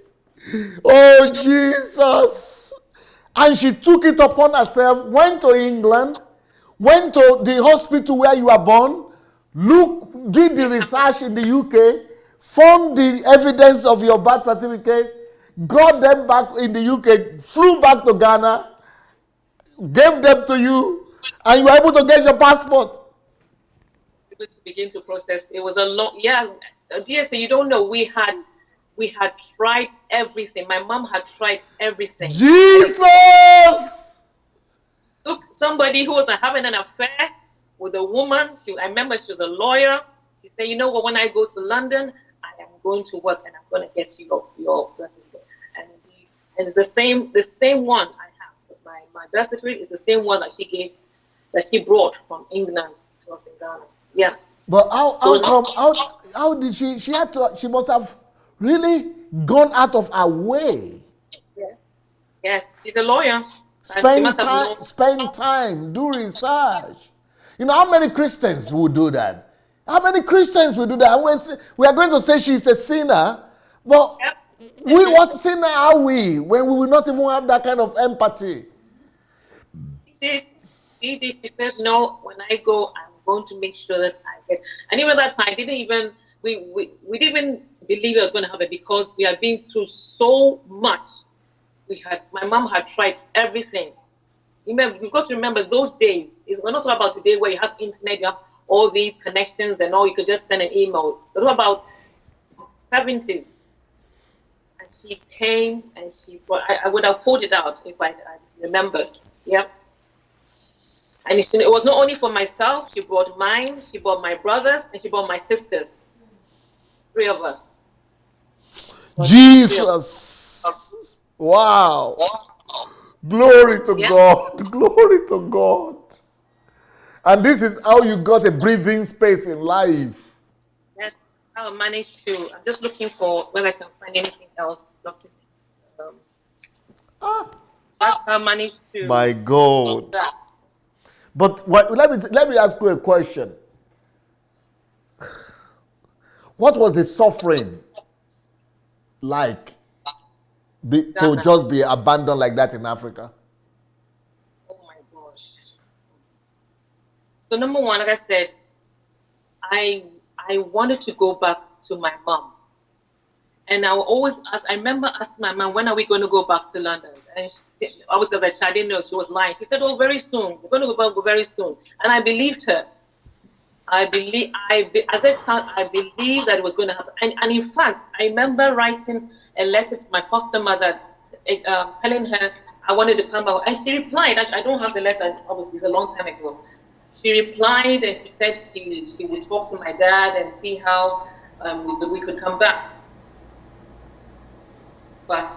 Oh, Jesus. And she took it upon herself, went to England, went to the hospital where you were born, did the research in the UK, found the evidence of your birth certificate, got them back in the UK, flew back to Ghana, gave them to you, and you were able to get your passport. To begin to process. It was a long, dear, so you don't know, we had tried everything. My mom had tried everything. Jesus! Look, somebody who was having an affair with a woman. I remember she was a lawyer. She said, you know what, when I go to London, I am going to work and I'm going to get you your birth certificate. And it's the same one I have. My birth certificate is the same one that she brought from England was in Ghana. Yeah. But So how did she must have really gone out of her way. yes, yes, she's a lawyer, and she must have known. Spend time, do research. You know how many Christians will do that? How many Christians will do that? And we are going to say she's a sinner, but Yep. what sinner are we when we will not even have that kind of empathy? She said, no, when I go, I'm going to make sure that I get. And even that time, we didn't even believe it was going to happen because we had been through so much. My mom had tried everything. Remember, you've got to remember those days. We're not talking about today where you have internet, you have all these connections and all, you could just send an email. We're talking about the 70s. And she came and I would have pulled it out if I remembered. Yeah. And it was not only for myself, she brought mine, she brought my brothers, and she brought my sisters. 3 of us. Jesus. Wow. Glory to God. Glory to God. And this is how you got a breathing space in life. Yes, how I managed to. I'm just looking for whether I can find anything else. That's how I managed to. My God. But let me ask you a question. What was the suffering like to just be abandoned like that in Africa? Oh my gosh. So number one, like I said, I wanted to go back to my mom. And I will always ask, I remember asking my mom, when are we going to go back to London? And obviously as a child, I didn't know she was lying. She said, oh, very soon. We're going to go back very soon. And I believed her. As a child, I believed that it was going to happen. And in fact, I remember writing a letter to my foster mother, telling her I wanted to come back. And she replied, I don't have the letter, obviously, it's a long time ago. She replied and she said she would talk to my dad and see how we could come back. But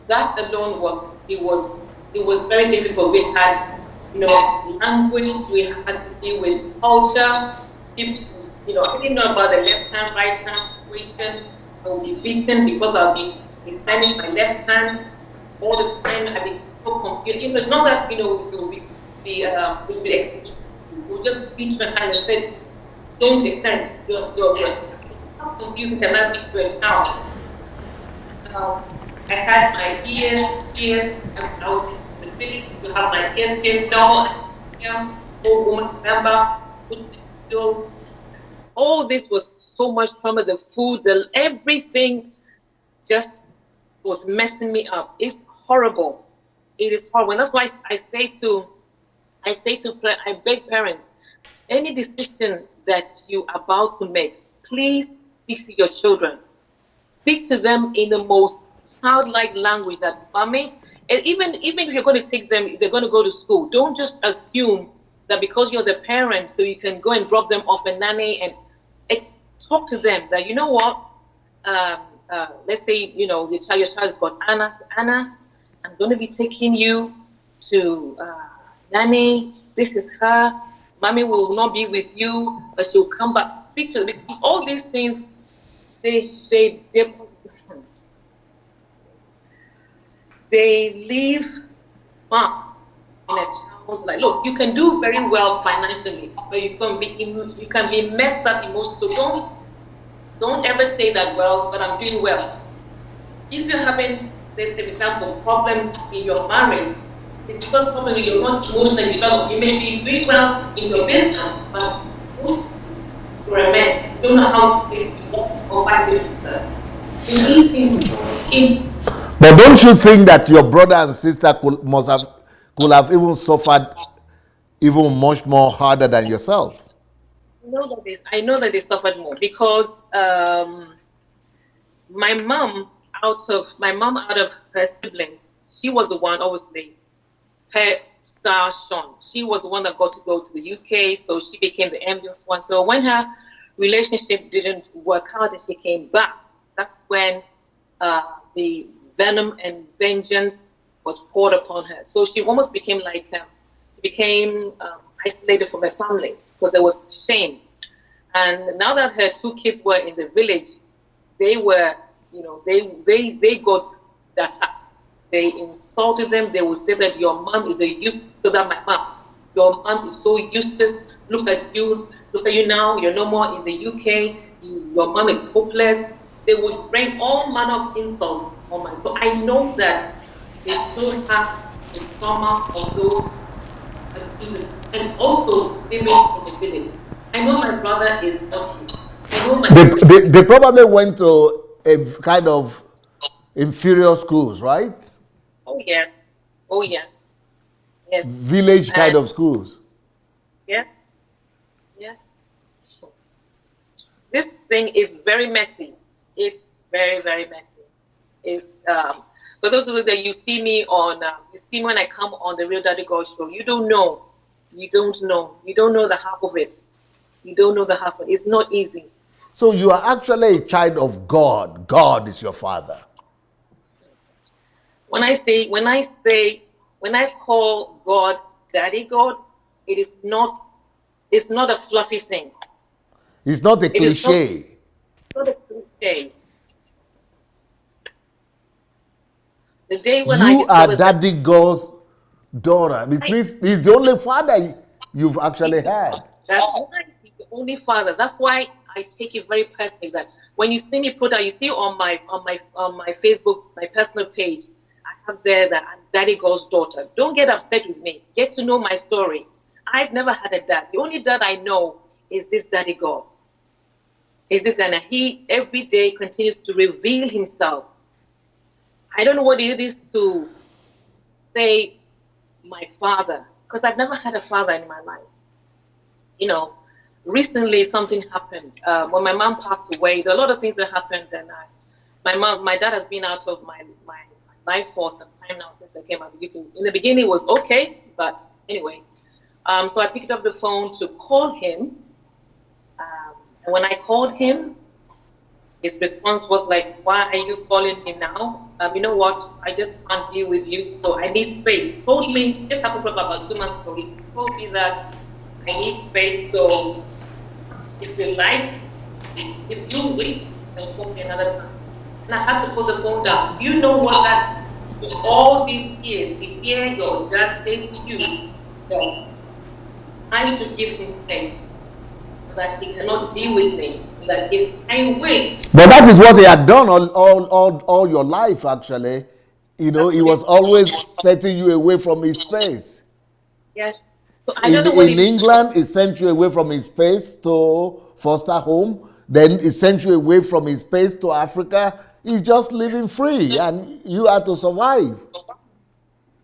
that alone was very difficult. We had, language, we had to deal with culture. People, I didn't know about the left hand, right hand situation. I would be beaten because I'll be extending my left hand all the time. I'd be so confused. It's not that, we'll be executed. We'll just beat my hand and say, don't extend. How confusing can that be to a child? I had my ears, and I was in the village to have my ears pierced down. Old woman, remember, all this was so much trauma. The food, everything just was messing me up. It's horrible. It is horrible. And that's why I beg parents, any decision that you are about to make, please speak to your children. Speak to them in the most childlike language that mommy, and even if you're going to take them, they're going to go to school, don't just assume that because you're the parent, so you can go and drop them off a nanny, and talk to them that, let's say, your child is called Anna, I'm going to be taking you to nanny, this is her, mommy will not be with you, but she'll come back. Speak to them. All these things, they leave marks in a child's life. Look, you can do very well financially, but you can be messed up emotionally. So don't ever say that, well, but I'm doing well. If you're having, let's say, for example, problems in your marriage, it's because probably you're not emotionally developed. You may be doing well in your business, but you're a mess. You don't know how things work or vice versa. In these things, but don't you think that your brother and sister could have even suffered even much more harder than yourself? I know that they suffered more because my mom, out of her siblings, she was the one, obviously, her star shone. She was the one that got to go to the UK, so she became the envious one. So when her relationship didn't work out and she came back, that's when the venom and vengeance was poured upon her. So she almost became isolated from her family. because there was shame. And now that her two kids were in the village, they were, they got that. They insulted them. They would say that your mom is a useless. So that my mom, your mom is so useless. Look at you. Look at you now. You're no more in the UK. Your mom is hopeless. They would bring all manner of insults on my. So I know that they still have the trauma of those abuses, and also living in the village. I know my brother is lucky. I know my They probably went to a kind of inferior schools, right? Oh yes. Oh yes. Yes. Village kind of schools. Yes. Yes. This thing is very messy. It's very, very messy. It's for those of you that you see me on, you see me when I come on the Real Daddy God show. You don't know. You don't know. You don't know the half of it. You don't know the half of it. It's not easy. So you are actually a child of God. God is your father. When I call God Daddy God, it's not a fluffy thing. It's not a cliche. Not a cliche. The day when You I are discovered Daddy God's daughter. It means he's the only father you've actually had. That's why he's the only father. That's why I take it very personally that when you see me put out, you see on my Facebook, my personal page, I have there that I'm Daddy God's daughter. Don't get upset with me. Get to know my story. I've never had a dad. The only dad I know is this Daddy God. Is this, and he every day continues to reveal himself. I don't know what it is to say my father, because I've never had a father in my life. Recently something happened. When my mom passed away, there are a lot of things that happened, and my dad has been out of my life for some time now since I came out. In the beginning it was okay, but anyway. So I picked up the phone to call him. And when I called him, his response was like, "Why are you calling me now? You know what? I just can't deal with you, so I need space." He told me, just happened about 2 months ago, he told me that I need space, so if you like, if you wish, you can call me another time. And I had to put the phone down. You know what that, with all these years, you hear your dad say to you that I should give him space, that he cannot deal with me, that if I wait. But that is what he had done all your life, actually. He was always setting you away from his space. Yes. So I don't know what in England, he sent you away from his space to foster home. Then he sent you away from his space to Africa. He's just living free, and you had to survive.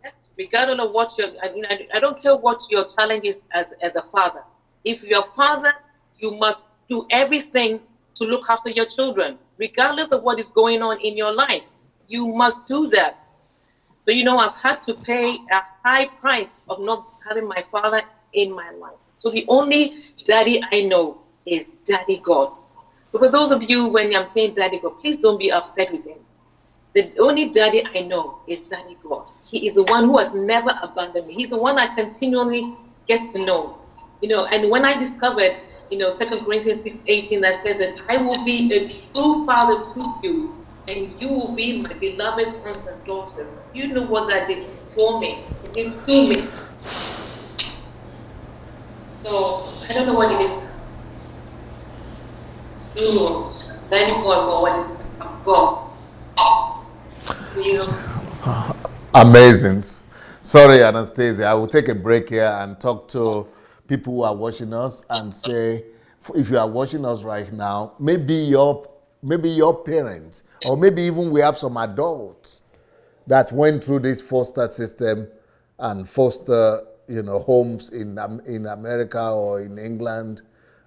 Yes. Regardless of what I don't care what your challenge is as a father. If you're a father, you must do everything to look after your children, regardless of what is going on in your life. You must do that. So I've had to pay a high price of not having my father in my life. So the only daddy I know is Daddy God. So for those of you, when I'm saying Daddy God, please don't be upset with him. The only daddy I know is Daddy God. He is the one who has never abandoned me. He's the one I continually get to know. And when I discovered, 2 Corinthians 6:18, that says that I will be a true father to you, and you will be my beloved sons and daughters. You know what that did for me. It did to me. So I don't know what it is. Learning more and more what it is of God. Amazing. Sorry, Anastasia. I will take a break here and talk to people who are watching us and say, if you are watching us right now, maybe your parents, or maybe even we have some adults that went through this foster system and foster, homes in America or in England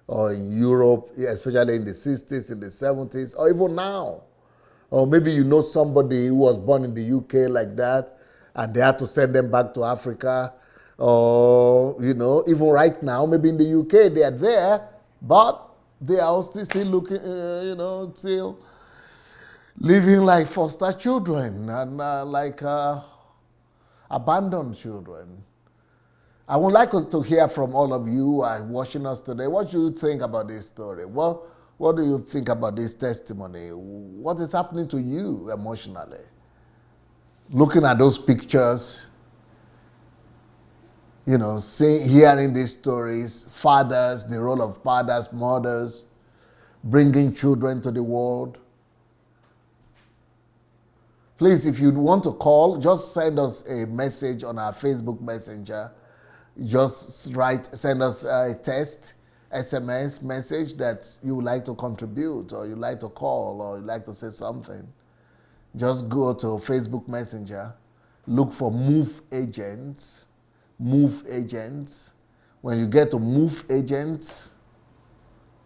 or in Europe, especially in the 60s, in the 70s, or even now. Or maybe somebody who was born in the UK like that, and they had to send them back to Africa. Or, even right now, maybe in the UK, they are there, but they are still looking, still living like foster children and like abandoned children. I would like us to hear from all of you who are watching us today. What do you think about this story? What do you think about this testimony? What is happening to you emotionally? Looking at those pictures, hearing these stories, fathers, the role of fathers, mothers, bringing children to the world. Please, if you want to call, just send us a message on our Facebook Messenger. Just send us a text, SMS message that you would like to contribute, or you like to call, or you like to say something. Just go to Facebook Messenger, look for Move Agents. Move Agents. When you get to Move Agents,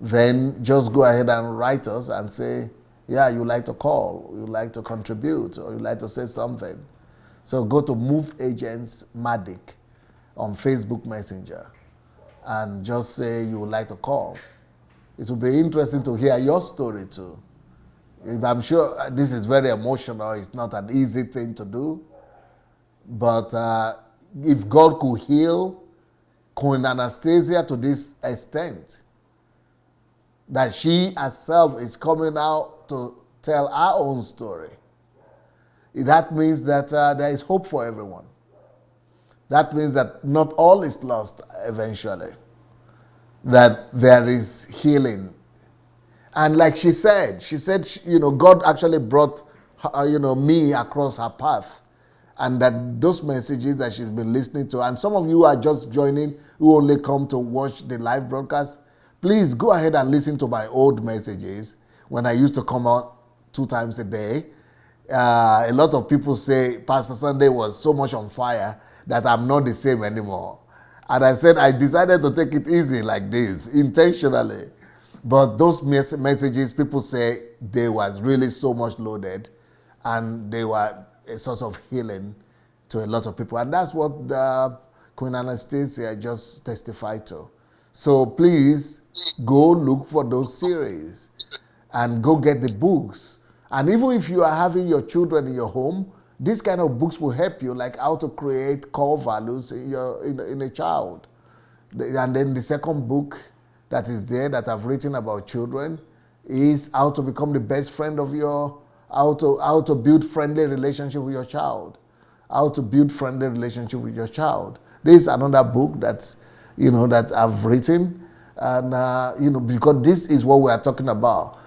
then just go ahead and write us and say, yeah, you like to call, you like to contribute, or you like to say something. So go to Move Agents Matic on Facebook Messenger and just say you would like to call. It will be interesting to hear your story too. I'm sure this is very emotional. It's not an easy thing to do. But if God could heal Queen Anastasia to this extent, that she herself is coming out to tell our own story, that means that there is hope for everyone. That means that not all is lost eventually, that there is healing. And like she said, God actually brought me across her path, and that those messages that she's been listening to, and some of you are just joining who only come to watch the live broadcast, please go ahead and listen to my old messages when I used to come out 2 times a day. A lot of people say Pastor Sunday was so much on fire that I'm not the same anymore. And I said I decided to take it easy like this, intentionally. But those messages, people say they was really so much loaded, and they were a source of healing to a lot of people. And that's what Queen Anastasia just testified to. So please go look for those series and go get the books. And even if you are having your children in your home, these kind of books will help you, like how to create core values in a child. And then the second book that is there that I've written about children is how to become the best friend of how to build friendly relationship with your child. How to build friendly relationship with your child. This is another book that I've written, and because this is what we are talking about.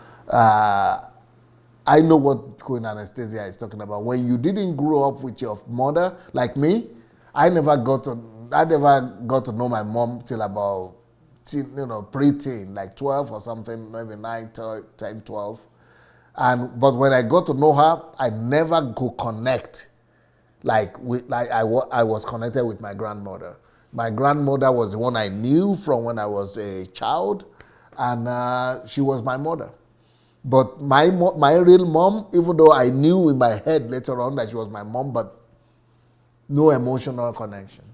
I know what Queen Anastasia is talking about. When you didn't grow up with your mother, like me, I never got to know my mom till about preteen, like 12 or something, maybe 9, 10, 12. But when I got to know her, I never could connect like I was connected with my grandmother. My grandmother was the one I knew from when I was a child, and she was my mother. But my real mom, even though I knew in my head later on that she was my mom, but no emotional connection.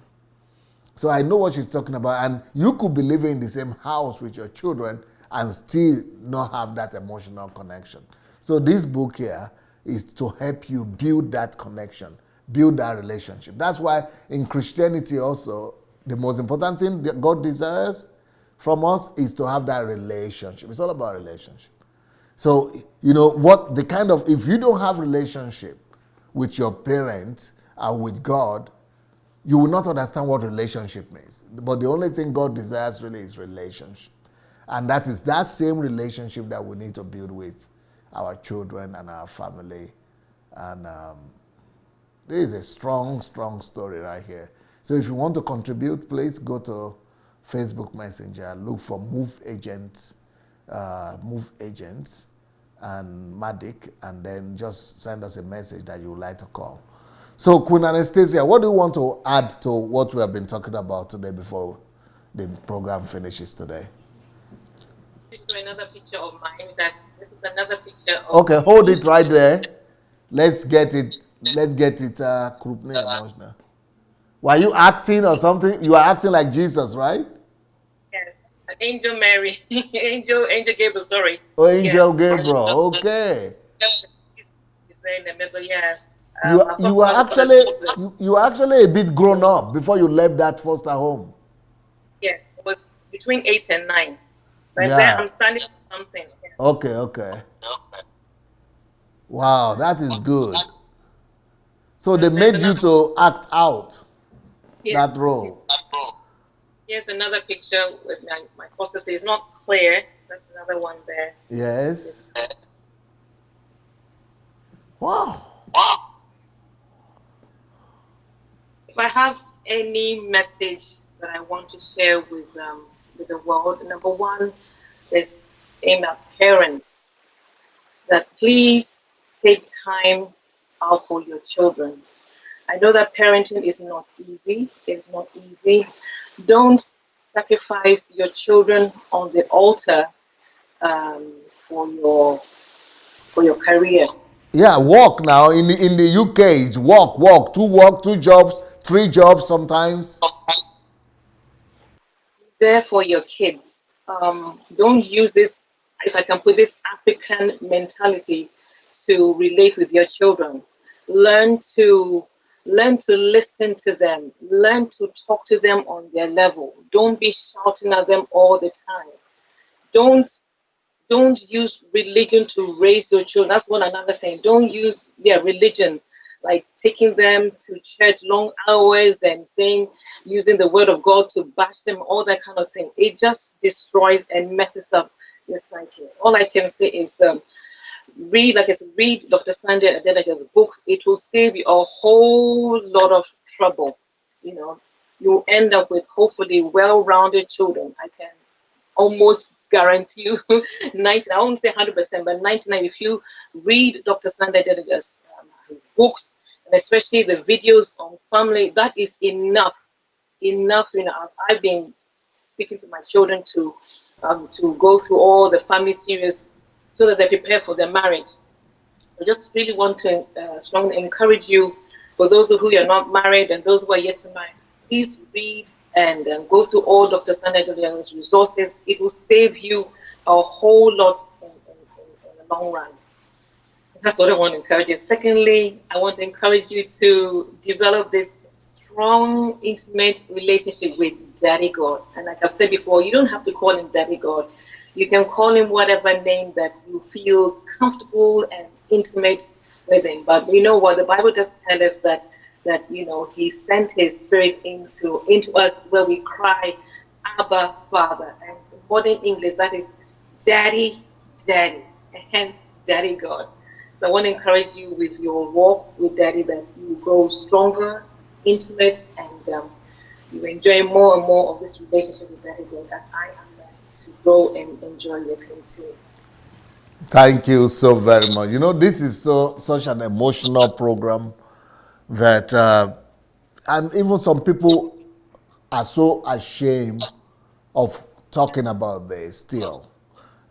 So I know what she's talking about. And you could be living in the same house with your children and still not have that emotional connection. So this book here is to help you build that connection, build that relationship. That's why in Christianity also, the most important thing that God desires from us is to have that relationship. It's all about relationship. So, if you don't have relationship with your parents and with God, you will not understand what relationship means. But the only thing God desires really is relationship. And that is that same relationship that we need to build with our children and our family. And this is a strong, strong story right here. So if you want to contribute, please go to Facebook Messenger, look for Move Agents, and Matic, and then just send us a message that you would like to call. So Queen Anastasia, what do you want to add to what we have been talking about today before the program finishes today? This is another picture of mine. This is another picture of... Okay, hold it right there. Let's get it emotional. Were you acting or something? You are acting like Jesus, right? Yes. Angel Mary. Angel Gabriel, sorry. Oh, Angel Gabriel, okay. Is there in the middle, yes. Apostle has a lot of children. You were actually a bit grown up before you left that foster home. Yes, it was between 8 and 9. But then Yeah. I'm standing for something. Yeah. Okay, okay. Wow, that is good. So they There's made you another. to act out that Yes. role. Here's another picture with my apostasy. It's not clear. That's another one there. Yes. Wow. If I have any message that I want to share with the world, number one is aimed at parents, that please take time out for your children. I know that parenting is not easy. It's not easy. Don't sacrifice your children on the altar um, for your career. Yeah, work now in the UK. It's work, two jobs, three jobs sometimes. There for your kids. Don't use this, if I can put this African mentality to relate with your children. Learn to learn to listen to them. Learn to talk to them on their level. Don't be shouting at them all the time. Don't don't use religion to raise your children. That's one another thing. Don't use their religion, like taking them to church long hours and saying, using the word of God to bash them, all that kind of thing. It just destroys and messes up your psyche. All I can say is read, like I said, read Dr. Sandy Adelaja's books. It will save you a whole lot of trouble. You know, you'll end up with hopefully well-rounded children. I can almost guarantee you 90, I won't say 100%, but 99. If you read Dr. Sunday Dedega's his books, and especially the videos on family, that is enough. I've been speaking to my children to go through all the family series so that they prepare for their marriage. So just really want to strongly encourage you, for those of who are not married and those who are yet to marry, please read and go through all Dr. Sandra Delia's resources. It will save you a whole lot in the long run. So that's what I want to encourage you. Secondly, I want to encourage you to develop this strong, intimate relationship with Daddy God. And like I've said before, you don't have to call him Daddy God. You can call him whatever name that you feel comfortable and intimate with him. But you know what? The Bible does tell us that he sent his spirit into us where we cry, Abba, Father. And in modern English, that is Daddy, Daddy, and hence Daddy God. So I want to encourage you with your walk with Daddy that you grow stronger, intimate, and you enjoy more and more of this relationship with Daddy God, as I am learning to grow and enjoy with him too. Thank you so very much. You know, this is such an emotional program that, and even some people are so ashamed of talking about this still.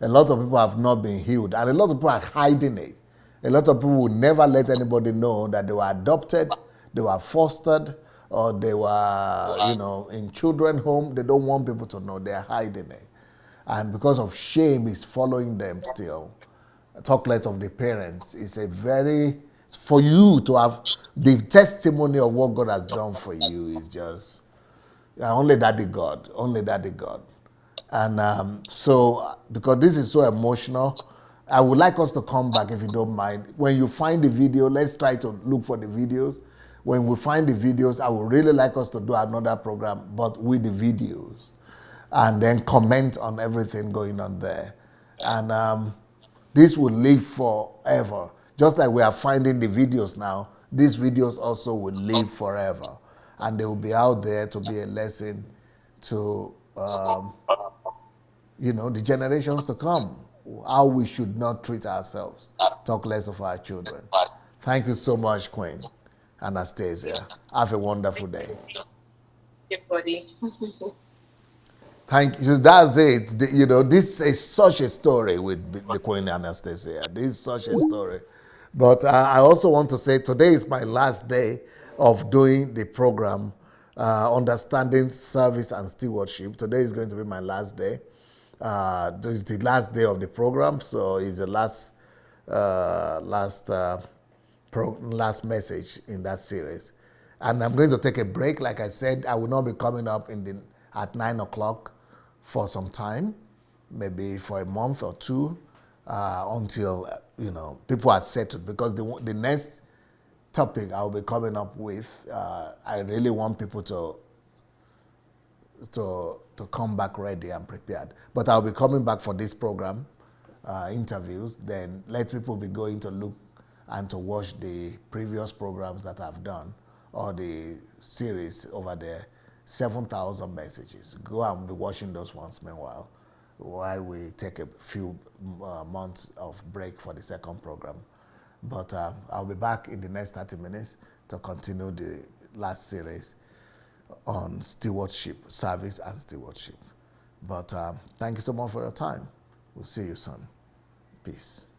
A lot of people have not been healed, and a lot of people are hiding it. A lot of people will never let anybody know that they were adopted, they were fostered, or they were, in children home. They don't want people to know. They're hiding it. And because of shame is following them still. Talk less of the parents. It's a very, for you to have the testimony of what God has done for you is just, only Daddy God, only Daddy God. And so, because this is so emotional, I would like us to come back, if you don't mind. When you find the video, let's try to look for the videos. When we find the videos, I would really like us to do another program, but with the videos, and then comment on everything going on there. And this will live forever. Just like we are finding the videos now, these videos also will live forever. And they will be out there to be a lesson to the generations to come, how we should not treat ourselves, talk less of our children. Thank you so much, Queen Anastasia. Have a wonderful day. Your body. Thank you. That's it. This is such a story with the Queen Anastasia. This is such a story. But I also want to say today is my last day of doing the program, Understanding Service and Stewardship. Today is going to be my last day. This is the last day of the program, so it's the last last message in that series. And I'm going to take a break. Like I said, I will not be coming up at 9 o'clock for some time, maybe for a month or two, until people are settled. Because the next topic I'll be coming up with, I really want people to come back ready and prepared. But I'll be coming back for this program, interviews. Then let people be going to look and to watch the previous programs that I've done, or the series over there, 7,000 messages. Go and be watching those ones meanwhile, while we take a few months of break for the second program. But I'll be back in the next 30 minutes to continue the last series on stewardship, service and stewardship. But thank you so much for your time. We'll see you soon. Peace.